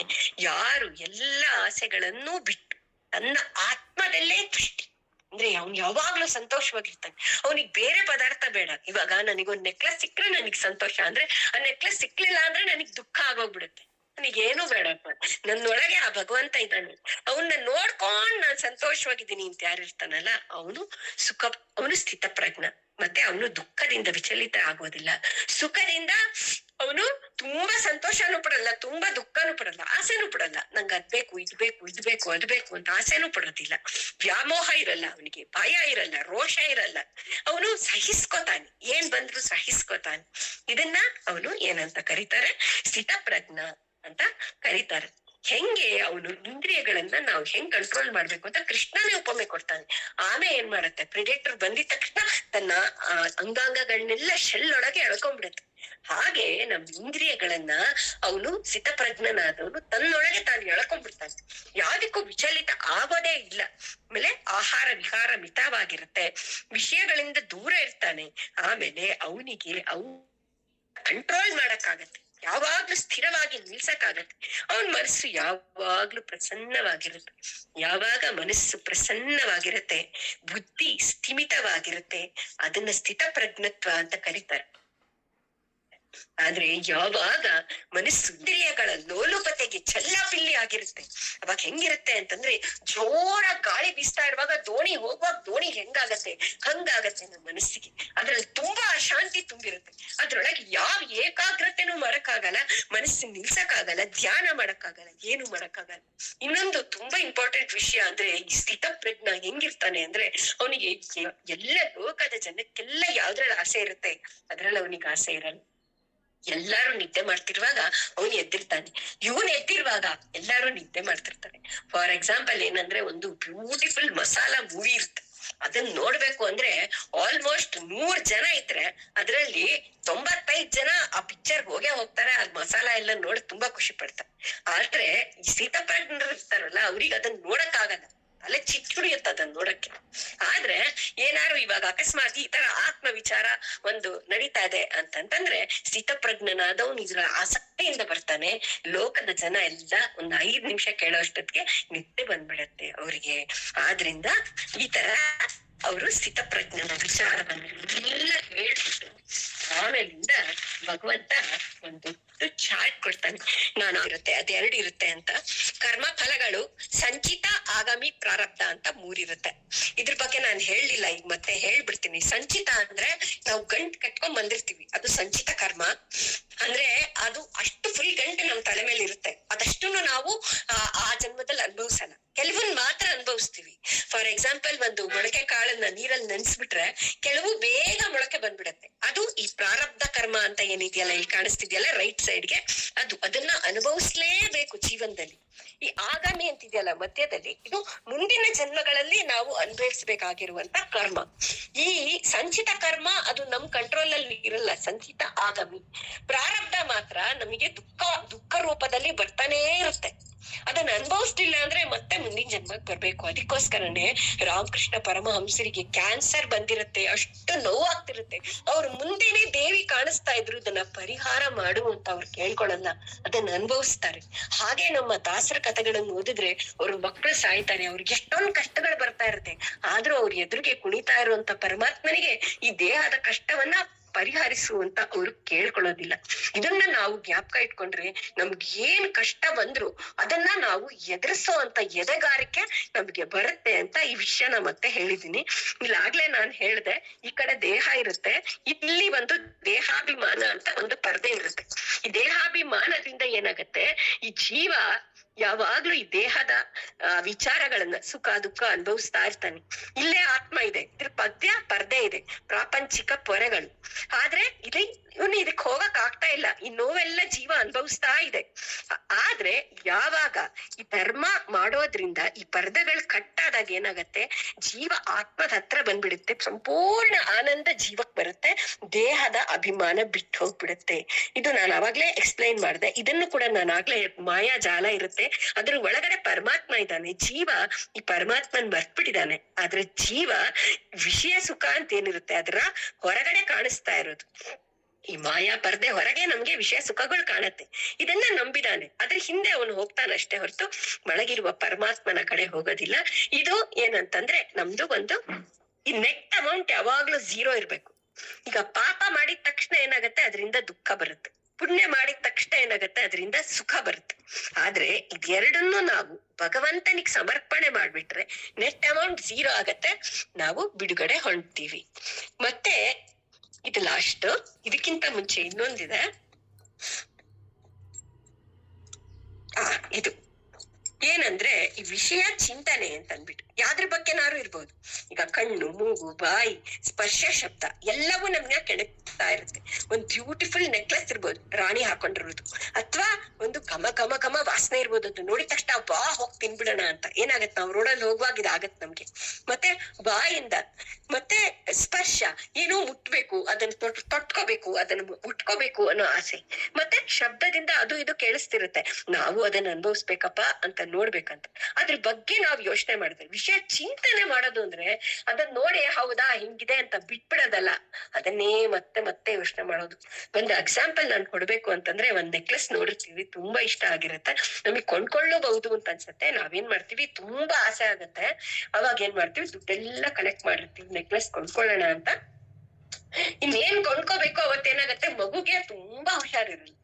ಯಾರು ಎಲ್ಲ ಆಸೆಗಳನ್ನೂ ಬಿಟ್ಟು ತನ್ನ ಆತ್ಮದಲ್ಲೇ ದೃಷ್ಟಿ, ಅಂದ್ರೆ ಅವ್ನು ಯಾವಾಗ್ಲೂ ಸಂತೋಷವಾಗಿರ್ತಾನೆ. ಅವನಿಗೆ ಬೇರೆ ಪದಾರ್ಥ ಬೇಡ. ಇವಾಗ ನನಗೊಂದ್ ನೆಕ್ಲೆಸ್ ಸಿಕ್ಕರೆ ನನಗ್ ಸಂತೋಷ, ಅಂದ್ರೆ ಆ ನೆಕ್ಲೆಸ್ ಸಿಕ್ಲಿಲ್ಲ ಅಂದ್ರೆ ನನಗ್ ದುಃಖ ಆಗೋಗ್ಬಿಡುತ್ತೆ. ನನಗೇನು ಬೇಡಪ್ಪ, ನನ್ನೊಳಗೆ ಆ ಭಗವಂತ ಇದ್ದಾನೆ, ಅವನ್ನ ನೋಡ್ಕೊಂಡ್ ನಾನ್ ಸಂತೋಷವಾಗಿದ್ದೀನಿ ಅಂತ ಯಾರಿರ್ತಾನಲ್ಲ, ಅವನು ಅವನು ಸ್ಥಿತಪ್ರಜ್ಞ. ಮತ್ತೆ ಅವನು ದುಃಖದಿಂದ ವಿಚಲಿತ ಆಗೋದಿಲ್ಲ. ಸುಖದಿಂದ ಅವನು ತುಂಬಾ ಸಂತೋಷನೂ ಪಡಲ್ಲ, ತುಂಬಾ ದುಃಖನೂ ಪಡಲ್ಲ, ಆಸೆನೂ ಪಡಲ್ಲ. ನಂಗೆ ಅದ್ಬೇಕು, ಇದ್ ಬೇಕು, ಇದ್ ಬೇಕು, ಅದ್ ಬೇಕು ಅಂತ ಆಸೆನೂ ಪಡೋದಿಲ್ಲ. ವ್ಯಾಮೋಹ ಇರಲ್ಲ ಅವನಿಗೆ, ಭಯ ಇರಲ್ಲ, ರೋಷ ಇರಲ್ಲ. ಅವನು ಸಹಿಸ್ಕೋತಾನೆ, ಏನ್ ಬಂದ್ರು ಸಹಿಸ್ಕೋತಾನೆ. ಇದನ್ನ ಅವನು ಏನಂತ ಕರೀತಾರೆ, ಸ್ಥಿತಪ್ರಜ್ಞ ಅಂತ ಕರೀತಾರೆ. ಹೆಂಗೆ ಅವನು ಇಂದ್ರಿಯಗಳನ್ನ ನಾವು ಹೆಂಗ್ ಕಂಟ್ರೋಲ್ ಮಾಡ್ಬೇಕು ಅಂತ ಕೃಷ್ಣನೇ ಉಪಮೆ ಕೊಡ್ತಾನೆ. ಆಮೆ ಏನ್ ಮಾಡತ್ತೆ, ಪ್ರಿಡೇಟರ್ ಬಂದಿದ ತಕ್ಷಣ ತನ್ನ ಅಂಗಾಂಗಗಳನ್ನೆಲ್ಲ ಶೆಲ್ ಒಳಗೆ ಎಳ್ಕೊಂಡ್ಬಿಡುತ್ತೆ. ಹಾಗೆ ನಮ್ ಇಂದ್ರಿಯಗಳನ್ನ ಅವನು ಸ್ಥಿತಪ್ರಜ್ಞನಾದವನು ತನ್ನೊಳಗೆ ತಾನು ಎಳ್ಕೊಂಡ್ಬಿಡ್ತಾನೆ. ಯಾವ್ದಕ್ಕೂ ವಿಚಲಿತ ಆಗೋದೇ ಇಲ್ಲ. ಆಮೇಲೆ ಆಹಾರ ವಿಹಾರ ಮಿತವಾಗಿರುತ್ತೆ, ವಿಷಯಗಳಿಂದ ದೂರ ಇರ್ತಾನೆ. ಆಮೇಲೆ ಅವನಿಗೆ ಕಂಟ್ರೋಲ್ ಮಾಡಕ್ಕಾಗತ್ತೆ, ಯಾವಾಗ್ಲೂ ಸ್ಥಿರವಾಗಿ ನಿಲ್ಸಕ್ಕಾಗತ್ತೆ. ಅವನ ಮನಸ್ಸು ಯಾವಾಗ್ಲೂ ಪ್ರಸನ್ನವಾಗಿರುತ್ತೆ. ಯಾವಾಗ ಮನಸ್ಸು ಪ್ರಸನ್ನವಾಗಿರುತ್ತೆ, ಬುದ್ಧಿ ಸ್ಥಿಮಿತವಾಗಿರುತ್ತೆ, ಅದನ್ನ ಸ್ಥಿತಪ್ರಜ್ಞತ್ವ ಅಂತ ಕರೀತಾರೆ. ಆದ್ರೆ ಯಾವಾಗ ಮನಸ್ಸು ಇಂದ್ರಿಯಗಳ ಲೋಲುಪತೆಗೆ ಚಲ್ಲಾಪಿಲ್ಲಿ ಆಗಿರುತ್ತೆ, ಅವಾಗ ಹೆಂಗಿರುತ್ತೆ ಅಂತಂದ್ರೆ ಜೋರ ಗಾಳಿ ಬೀಸ್ತಾ ಇರುವಾಗ ದೋಣಿ ಹೋಗುವಾಗ ದೋಣಿ ಹೆಂಗಾಗತ್ತೆ ಹಂಗಾಗತ್ತೆ ನಮ್ಮ ಮನಸ್ಸಿಗೆ. ಅದ್ರಲ್ಲಿ ತುಂಬಾ ಅಶಾಂತಿ ತುಂಬಿರುತ್ತೆ. ಅದ್ರೊಳಗೆ ಯಾವ ಏಕಾಗ್ರತೆನೂ ಮಾಡಕ್ಕಾಗಲ್ಲ, ಮನಸ್ಸು ನಿಲ್ಸಕ್ಕಾಗಲ್ಲ, ಧ್ಯಾನ ಮಾಡಕ್ಕಾಗಲ್ಲ, ಏನು ಮಾಡಕ್ಕಾಗಲ್ಲ. ಇನ್ನೊಂದು ತುಂಬಾ ಇಂಪಾರ್ಟೆಂಟ್ ವಿಷಯ ಅಂದ್ರೆ ಈ ಸ್ಥಿತಪ್ರಜ್ಞ ಹೆಂಗಿರ್ತಾನೆ ಅಂದ್ರೆ ಅವನಿಗೆ ಎಲ್ಲ ಲೋಕದ ಜನಕ್ಕೆಲ್ಲ ಯಾವ್ದ್ರಲ್ಲಿ ಆಸೆ ಇರುತ್ತೆ, ಅದ್ರಲ್ಲಿ ಅವನಿಗೆ ಆಸೆ ಇರಲ್ಲ. ಎಲ್ಲಾರು ನಿದ್ದೆ ಮಾಡ್ತಿರುವಾಗ ಅವನು ಎದ್ದಿರ್ತಾನೆ, ಇವನ್ ಎದ್ದಿರುವಾಗ ಎಲ್ಲಾರು ನಿದ್ದೆ ಮಾಡ್ತಿರ್ತಾರೆ. ಫಾರ್ ಎಕ್ಸಾಂಪಲ್ ಏನಂದ್ರೆ ಒಂದು ಬ್ಯೂಟಿಫುಲ್ ಮಸಾಲಾ ಮೂವಿ ಇರುತ್ತೆ, ಅದನ್ನ ನೋಡ್ಬೇಕು ಅಂದ್ರೆ ಆಲ್ಮೋಸ್ಟ್ 100 ಜನ ಇದ್ರೆ ಅದ್ರಲ್ಲಿ 95 ಜನ ಆ ಪಿಕ್ಚರ್ ಹೋಗ್ತಾರೆ. ಆ ಮಸಾಲಾ ಎಲ್ಲ ನೋಡಿ ತುಂಬಾ ಖುಷಿ ಪಡ್ತಾರೆ. ಆದ್ರೆ ಈ ಸ್ಥಿತಪ್ರಜ್ಞರು ಇರ್ತಾರಲ್ಲ ಅವ್ರಿಗೆ ಅದನ್ನ ನೋಡಕ್ ಆಗಲ್ಲ, ಅಲ್ಲೇ ಚಿಕ್ಕುಡಿಯುತ್ತೆ ಅದನ್ನ ನೋಡಕ್ಕೆ. ಆದ್ರೆ ಏನಾರು ಇವಾಗ ಅಕಸ್ಮಾತ್ ಈ ತರ ಆತ್ಮ ವಿಚಾರ ಒಂದು ನಡೀತಾ ಇದೆ ಅಂತಂತಂದ್ರೆ ಸ್ಥಿತಪ್ರಜ್ಞನಾದವನು ಇದ್ರ ಆಸಕ್ತಿಯಿಂದ ಬರ್ತಾನೆ. ಲೋಕದ ಜನ ಎಲ್ಲ ಒಂದ್ 5 ನಿಮಿಷ ಕೇಳೋಷ್ಟೊತ್ತಿಗೆ ನಿದ್ದೆ ಬಂದ್ಬಿಡತ್ತೆ ಅವ್ರಿಗೆ. ಆದ್ರಿಂದ ಈ ತರ ಅವರು ಸ್ಥಿತಪ್ರಜ್ಞನ ವಿಚಾರವನ್ನೆಲ್ಲ ಹೇಳ್ಬಿಟ್ಟು ಆಮೇಲಿಂದ ಭಗವಂತ ಒಂದು ಚಾರ್ಟ್ ಕೊಡ್ತಾನೆ. ನಾನು ಇರುತ್ತೆ ಅದ್ 2 ಇರುತ್ತೆ ಅಂತ. ಕರ್ಮ ಫಲಗಳು ಸಂಚಿತ, ಆಗಾಮಿ, ಪ್ರಾರಬ್ಧ ಅಂತ 3 ಇರುತ್ತೆ. ಇದ್ರ ಬಗ್ಗೆ ನಾನು ಹೇಳಲಿಲ್ಲ, ಈಗ ಮತ್ತೆ ಹೇಳ್ಬಿಡ್ತೀನಿ. ಸಂಚಿತ ಅಂದ್ರೆ ನಾವು ಗಂಟ್ ಕಟ್ಕೊಂಡ್ ಬಂದಿರ್ತೀವಿ, ಅದು ಸಂಚಿತ ಕರ್ಮ. ಅಂದ್ರೆ ಅದು ಅಷ್ಟು ಫುಲ್ ಗಂಟೆ ನಮ್ ತಲೆ ಮೇಲೆ ಇರುತ್ತೆ, ಅದಷ್ಟನ್ನು ನಾವು ಆ ಜನ್ಮದಲ್ಲಿ ಅನುಭವಿಸಲ್ಲ, ಕೆಲವೊಂದ್ ಮಾತ್ರ ಅನುಭವಿಸ್ತೀವಿ. ಫಾರ್ ಎಕ್ಸಾಂಪಲ್ ಒಂದು ಮೊಳಕೆ ಕಾಳನ್ನ ನೀರಲ್ಲಿ ನೆನ್ಸ್ಬಿಟ್ರೆ ಕೆಲವು ಬೇಗ ಮೊಳಕೆ ಬಂದ್ಬಿಡತ್ತೆ. ಅದು ಈ ಪ್ರಾರಬ್ಧ ಕರ್ಮ ಅಂತ ಏನಿದೆಯಲ್ಲ, ಇಲ್ಲಿ ಕಾಣಿಸ್ತಿದ್ಯಲ್ಲ ರೈಟ್ ಸೈಡ್ಗೆ, ಅದನ್ನ ಅನುಭವಿಸ್ಲೇಬೇಕು ಜೀವನದಲ್ಲಿ. ಈ ಆಗಾಮಿ ಅಂತಿದೆಯಲ್ಲ ಮಧ್ಯದಲ್ಲಿ, ಇದು ಮುಂದಿನ ಜನ್ಮಗಳಲ್ಲಿ ನಾವು ಅನುಭವಿಸ್ಬೇಕಾಗಿರುವಂತ ಕರ್ಮ. ಈ ಸಂಚಿತ ಕರ್ಮ ಅದು ನಮ್ ಕಂಟ್ರೋಲ್ ಅಲ್ಲಿ ಇರಲ್ಲ, ಸಂಚಿತ ಆಗಾಮಿ. ಪ್ರಾರಬ್ಧ ಮಾತ್ರ ನಮಗೆ ದುಃಖ ರೂಪದಲ್ಲಿ ಬರ್ತಾನೇ ಇರುತ್ತೆ. ಅದನ್ನ ಅನುಭವಿಸ್ತಿಲ್ಲ ಅಂದ್ರೆ ಮತ್ತೆ ಮುಂದಿನ ಜನ್ಮಕ್ ಬರ್ಬೇಕು. ಅದಕ್ಕೋಸ್ಕರನೇ ರಾಮಕೃಷ್ಣ ಪರಮಹಂಸರಿಗೆ ಕ್ಯಾನ್ಸರ್ ಬಂದಿರುತ್ತೆ, ಅಷ್ಟು ನೋವಾಗ್ತಿರುತ್ತೆ. ಅವ್ರು ಮುಂದೆನೆ ದೇವಿ ಕಾಣಿಸ್ತಾ ಇದ್ರು, ಇದನ್ನ ಪರಿಹಾರ ಮಾಡು ಅಂತ ಅವ್ರು ಕೇಳ್ಕೊಳಲ್ಲ, ಅದನ್ನ ಅನುಭವಿಸ್ತಾರೆ. ಹಾಗೆ ನಮ್ಮ ದಾಸರ ಕಥೆಗಳನ್ನು ಓದಿದ್ರೆ ಅವ್ರ ಮಕ್ಕಳು ಸಾಯ್ತಾರೆ, ಅವ್ರಿಗೆ ಎಷ್ಟೊಂದು ಕಷ್ಟಗಳು ಬರ್ತಾ ಇರುತ್ತೆ. ಆದ್ರೂ ಅವ್ರ ಎದುರಿಗೆ ಕುಣಿತಾ ಇರುವಂತ ಪರಮಾತ್ಮನಿಗೆ ಈ ದೇಹದ ಕಷ್ಟವನ್ನ ಪರಿಹರಿಸುವಂತ ಅವ್ರು ಕೇಳ್ಕೊಳ್ಳೋದಿಲ್ಲ. ಇದನ್ನ ನಾವು ಜ್ಞಾಪಕ ಇಟ್ಕೊಂಡ್ರೆ ನಮ್ಗೆ ಏನ್ ಕಷ್ಟ ಬಂದ್ರು ಅದನ್ನ ನಾವು ಎದುರಿಸೋ ಅಂತ ಎದೆಗಾರಿಕೆ ನಮ್ಗೆ ಬರುತ್ತೆ ಅಂತ ಈ ವಿಷಯನ ಮತ್ತೆ ಹೇಳಿದೀನಿ. ಇಲ್ಲಾಗ್ಲೇ ನಾನ್ ಹೇಳ್ದೆ, ಈ ಕಡೆ ದೇಹ ಇರುತ್ತೆ, ಇಲ್ಲಿ ಒಂದು ದೇಹಾಭಿಮಾನ ಅಂತ ಒಂದು ಪರ್ದೆ ಇರುತ್ತೆ. ಈ ದೇಹಾಭಿಮಾನದಿಂದ ಏನಾಗತ್ತೆ, ಈ ಜೀವ ಯಾವಾಗ್ಲೂ ಈ ದೇಹದ ವಿಚಾರಗಳನ್ನ ಸುಖ ದುಃಖ ಅನುಭವಿಸ್ತಾ ಇರ್ತಾನೆ. ಇಲ್ಲೇ ಆತ್ಮ ಇದೆ, ಇದ್ರ ಪರ್ದೆ ಇದೆ, ಪ್ರಾಪಂಚಿಕ ಪೊರೆಗಳು. ಆದ್ರೆ ಇವನು ಇದಕ್ ಹೋಗಕ್ ಆಗ್ತಾ ಇಲ್ಲ, ಈ ನೋವೆಲ್ಲ ಜೀವ ಅನುಭವಿಸ್ತಾ ಇದೆ. ಆದ್ರೆ ಯಾವಾಗ ಈ ಧರ್ಮ ಮಾಡೋದ್ರಿಂದ ಈ ಪರ್ದೆಗಳು ಕಟ್ಟಾದಾಗ ಏನಾಗತ್ತೆ, ಜೀವ ಆತ್ಮದ ಹತ್ರ ಬಂದ್ಬಿಡುತ್ತೆ, ಸಂಪೂರ್ಣ ಆನಂದ ಜೀವಕ್ ಬರುತ್ತೆ, ದೇಹದ ಅಭಿಮಾನ ಬಿಟ್ಟು ಹೋಗ್ಬಿಡುತ್ತೆ. ಇದು ನಾನು ಅವಾಗ್ಲೇ ಎಕ್ಸ್ಪ್ಲೈನ್ ಮಾಡ್ದೆ. ಇದನ್ನು ಕೂಡ ನಾನು ಆಗ್ಲೇ ಮಾಯಾ ಜಾಲ ಇರುತ್ತೆ, ಅದ್ರ ಒಳಗಡೆ ಪರಮಾತ್ಮ ಇದ್ದಾನೆ. ಜೀವ ಈ ಪರಮಾತ್ಮನ್ ಮರ್ತ್ಬಿಟ್ಟಿದ್ದಾನೆ. ಆದ್ರೆ ಜೀವ ವಿಷಯ ಸುಖ ಅಂತ ಏನಿರುತ್ತೆ ಅದರ ಹೊರಗಡೆ ಕಾಣಿಸ್ತಾ ಇರೋದು. ಈ ಮಾಯಾ ಪರ್ದೆ ಹೊರಗೆ ನಮ್ಗೆ ವಿಷಯ ಸುಖಗಳು ಕಾಣತ್ತೆ, ಇದನ್ನ ನಂಬಿದಾನೆ. ಅದ್ರ ಹಿಂದೆ ಅವನು ಹೋಗ್ತಾನಷ್ಟೇ ಹೊರತು ಒಳಗಿರುವ ಪರಮಾತ್ಮನ ಕಡೆ ಹೋಗೋದಿಲ್ಲ. ಇದು ಏನಂತಂದ್ರೆ ನಮ್ದು ಒಂದು ಈ ನೆಟ್ ಅಮೌಂಟ್ ಯಾವಾಗ್ಲೂ 0 ಇರ್ಬೇಕು. ಈಗ ಪಾಪ ಮಾಡಿದ ತಕ್ಷಣ ಏನಾಗತ್ತೆ, ಅದರಿಂದ ದುಃಖ ಬರುತ್ತೆ. ಪುಣ್ಯ ಮಾಡಿದ ತಕ್ಷಣ ಏನಾಗತ್ತೆ, ಅದರಿಂದ ಸುಖ ಬರುತ್ತೆ. ಆದ್ರೆ ಇದೆರಡನ್ನು ನಾವು ಭಗವಂತನಿಗೆ ಸಮರ್ಪಣೆ ಮಾಡ್ಬಿಟ್ರೆ ನೆಟ್ ಅಮೌಂಟ್ 0 ಆಗತ್ತೆ, ನಾವು ಬಿಡುಗಡೆ ಹೊಂಡ್ತೀವಿ. ಮತ್ತೆ ಇದು ಲಾಸ್ಟ್. ಇದಕ್ಕಿಂತ ಮುಂಚೆ ಇನ್ನೊಂದಿದೆ, ಇದು ಏನಂದ್ರೆ ಈ ವಿಷಯ ಚಿಂತನೆ ಅಂತ ಅಂದ್ಬಿಟ್ಟು ಯಾವ್ದ್ರ ಬಗ್ಗೆನಾರು ಇರ್ಬೋದು. ಈಗ ಕಣ್ಣು, ಮೂಗು, ಬಾಯಿ, ಸ್ಪರ್ಶ, ಶಬ್ದ ಎಲ್ಲವೂ ನಮ್ನ ಕೆಣಕ್ತಾ ಆಗ್ತಾ ಇರುತ್ತೆ. ಒಂದ್ ಬ್ಯೂಟಿಫುಲ್ ನೆಕ್ಲೆಸ್ ಇರ್ಬೋದು, ರಾಣಿ ಹಾಕೊಂಡಿರೋದು, ಅಥವಾ ಒಂದು ಘಮ ಘಮ ಘಮ ವಾಸನೆ ಇರ್ಬೋದು. ಅದು ನೋಡಿದ ತಕ್ಷಣ ಬಾ ಹೋಗಿ ತಿನ್ಬಿಡೋಣ ಅಂತ ಏನಾಗತ್ತೆ, ನಾವು ರೋಡಲ್ಲಿ ಹೋಗುವಾಗ ಇದಾಗತ್ತೆ ನಮ್ಗೆ. ಮತ್ತೆ ಬಾಯಿಂದ, ಮತ್ತೆ ಸ್ಪರ್ಶ, ಏನೋ ಮುಟ್ಬೇಕು, ಅದನ್ನ ತೊಟ್ಕೋಬೇಕು, ಅದನ್ನ ಉಟ್ಕೋಬೇಕು ಅನ್ನೋ ಆಸೆ. ಮತ್ತೆ ಶಬ್ದದಿಂದ ಅದು ಇದು ಕೇಳಿಸ್ತಿರುತ್ತೆ, ನಾವು ಅದನ್ನ ಅನುಭವಿಸ್ಬೇಕಪ್ಪ ಅಂತ ನೋಡ್ಬೇಕಂತ. ಅದ್ರ ಬಗ್ಗೆ ನಾವು ಯೋಚನೆ ಮಾಡಿದ್ರೆ, ವಿಷಯ ಚಿಂತನೆ ಮಾಡೋದು ಅಂದ್ರೆ ಅದನ್ನ ನೋಡಿ ಹೌದಾ ಹಿಂಗಿದೆ ಅಂತ ಬಿಟ್ಬಿಡೋದಲ್ಲ, ಅದನ್ನೇ ಮತ್ತೆ ಮತ್ತೆ ಯೋಚನೆ ಮಾಡೋದು. ಒಂದು ಎಕ್ಸಾಂಪಲ್ ನಾನು ಕೊಡ್ಬೇಕು ಅಂತಂದ್ರೆ, ಒಂದ್ ನೆಕ್ಲೆಸ್ ನೋಡಿರ್ತೀವಿ, ತುಂಬಾ ಇಷ್ಟ ಆಗಿರುತ್ತೆ, ನಮಗ್ ಕೊಂಡ್ಕೊಳ್ಳಬಹುದು ಅಂತ ಅನ್ಸುತ್ತೆ. ನಾವೇನ್ ಮಾಡ್ತೀವಿ, ತುಂಬಾ ಆಸೆ ಆಗತ್ತೆ, ಅವಾಗ ಏನ್ ಮಾಡ್ತೀವಿ, ದುಡ್ಡೆಲ್ಲ ಕಲೆಕ್ಟ್ ಮಾಡಿರ್ತೀವಿ ನೆಕ್ಲೆಸ್ ಕೊಂಡ್ಕೊಳ್ಳೋಣ ಅಂತ. ಇನ್ನೇನ್ ಕೊಂಡ್ಕೋಬೇಕು ಅವತ್ತೇನಾಗತ್ತೆ, ಮಗುಗೆ ತುಂಬಾ ಹುಷಾರಿರಲ್ಲ,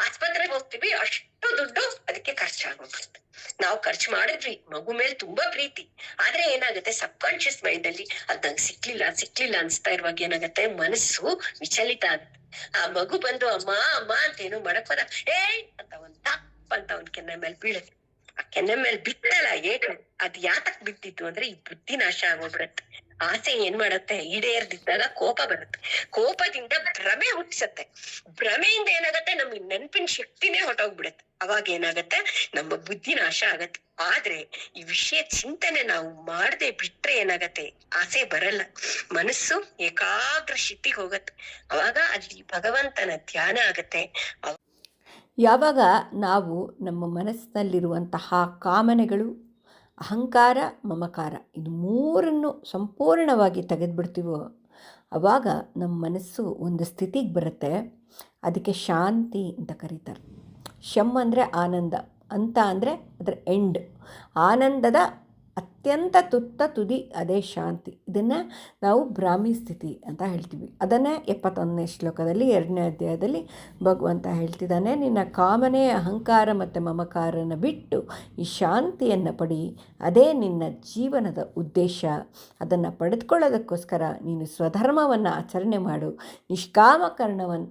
ಆಸ್ಪತ್ರೆಗೆ ಹೋಗ್ತೀವಿ, ಅಷ್ಟು ದುಡ್ಡು ಅದಕ್ಕೆ ಖರ್ಚಾಗೋಗುತ್ತೆ. ನಾವು ಖರ್ಚು ಮಾಡಿದ್ವಿ, ಮಗು ಮೇಲೆ ತುಂಬಾ ಪ್ರೀತಿ, ಆದ್ರೆ ಏನಾಗುತ್ತೆ, ಸಬ್ ಕಾನ್ಶಿಯಸ್ ಮೈಂಡ್ ಅಲ್ಲಿ ಅದ್ ನಂಗೆ ಸಿಕ್ಲಿಲ್ಲ ಅನ್ಸ್ತಾ ಇರುವಾಗ ಏನಾಗತ್ತೆ, ಮನಸ್ಸು ವಿಚಲಿತ ಆಗುತ್ತೆ. ಆ ಮಗು ಬಂದು ಅಮ್ಮ ಅಮ್ಮ ಅಂತ ಏನೋ ಮಾಡಕ್ ಹೋದ, ಏಯ್ ಅಂತ ಒಂದ್ ತಪ್ಪ ಅಂತ ಅವ್ನ್ ಕೆನ್ನೆ ಮೇಲೆ ಬೀಳುತ್ತೆ. ಆ ಕೆನ್ನೆ ಮೇಲೆ ಬಿತ್ತಲ್ಲ ಏಟು, ಅದ್ ಯಾತಕ್ ಬಿತ್ತಿತ್ತು ಅಂದ್ರೆ ಈ ಬುದ್ಧಿ ನಾಶ ಆಗೋಗ್ಬಿಡತ್ತೆ. ಆಸೆ ಏನ್ ಮಾಡತ್ತೆ, ಈಡೇರ್ದಿದ್ದಾಗ ಕೋಪ ಬರುತ್ತೆ, ಕೋಪದಿಂದ ಭ್ರಮೆ ಹುಟ್ಟಿಸತ್ತೆ, ಭ್ರಮೆಯಿಂದ ಏನಾಗತ್ತೆ, ನಮ್ಗೆ ನೆನಪಿನ ಶಕ್ತಿನೇ ಹೊಟ್ಟೋಗ್ಬಿಡತ್ತೆ. ಅವಾಗ ಏನಾಗತ್ತೆ, ನಮ್ಮ ಬುದ್ಧಿ ನಾಶ ಆಗತ್ತೆ. ಆದ್ರೆ ಈ ವಿಷಯ ಚಿಂತನೆ ನಾವು ಮಾಡದೆ ಬಿಟ್ರೆ ಏನಾಗತ್ತೆ, ಆಸೆ ಬರಲ್ಲ, ಮನಸ್ಸು ಏಕಾಗ್ರ ಸ್ಥಿತಿಗೆ ಹೋಗತ್ತೆ. ಅವಾಗ ಅಲ್ಲಿ ಭಗವಂತನ ಧ್ಯಾನ ಆಗತ್ತೆ. ಯಾವಾಗ ನಾವು ನಮ್ಮ ಮನಸ್ಸಿನಲ್ಲಿರುವಂತಹ ಕಾಮನೆಗಳು, ಅಹಂಕಾರ, ಮಮಕಾರ ಇದು ಮೂರನ್ನು ಸಂಪೂರ್ಣವಾಗಿ ತೆಗೆದುಬಿಡ್ತೀವೋ ಆವಾಗ ನಮ್ಮ ಮನಸ್ಸು ಒಂದು ಸ್ಥಿತಿಗೆ ಬರುತ್ತೆ. ಅದಕ್ಕೆ ಶಾಂತಿ ಅಂತ ಕರೀತಾರೆ. ಶಮ್ ಅಂದರೆ ಆನಂದ, ಅಂತ ಅಂದರೆ ಅದರ ಎಂಡ್, ಆನಂದದ ಅತ್ಯಂತ ತುದಿ ಅದೇ ಶಾಂತಿ. ಇದನ್ನು ನಾವು ಬ್ರಾಹ್ಮಿ ಸ್ಥಿತಿ ಅಂತ ಹೇಳ್ತೀವಿ. ಅದನ್ನೇ 71ನೇ ಶ್ಲೋಕದಲ್ಲಿ 2ನೇ ಅಧ್ಯಾಯದಲ್ಲಿ ಭಗವಂತ ಹೇಳ್ತಿದ್ದಾನೆ, ನಿನ್ನ ಕಾಮನೆ, ಅಹಂಕಾರ ಮತ್ತು ಮಮಕಾರನ ಬಿಟ್ಟು ಈ ಶಾಂತಿಯನ್ನು ಪಡಿ, ಅದೇ ನಿನ್ನ ಜೀವನದ ಉದ್ದೇಶ. ಅದನ್ನು ಪಡೆದುಕೊಳ್ಳೋದಕ್ಕೋಸ್ಕರ ನೀನು ಸ್ವಧರ್ಮವನ್ನು ಆಚರಣೆ ಮಾಡು, ನಿಷ್ಕಾಮ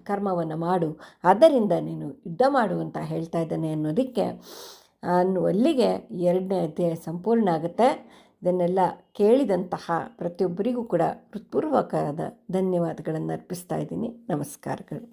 ಕರ್ಮವನ್ನು ಮಾಡು, ಆದ್ದರಿಂದ ನೀನು ಯುದ್ಧ ಮಾಡು ಅಂತ ಹೇಳ್ತಾ ಇದ್ದಾನೆ ಅನ್ನೋದಕ್ಕೆ ಅಲ್ಲಿಗೆ 2ನೇ ಅಧ್ಯಾಯ ಸಂಪೂರ್ಣ ಆಗುತ್ತೆ. ಇದನ್ನೆಲ್ಲ ಕೇಳಿದಂತಹ ಪ್ರತಿಯೊಬ್ಬರಿಗೂ ಕೂಡ ಹೃತ್ಪೂರ್ವಕವಾದ ಧನ್ಯವಾದಗಳನ್ನು ಅರ್ಪಿಸ್ತಾ ಇದ್ದೀನಿ. ನಮಸ್ಕಾರಗಳು.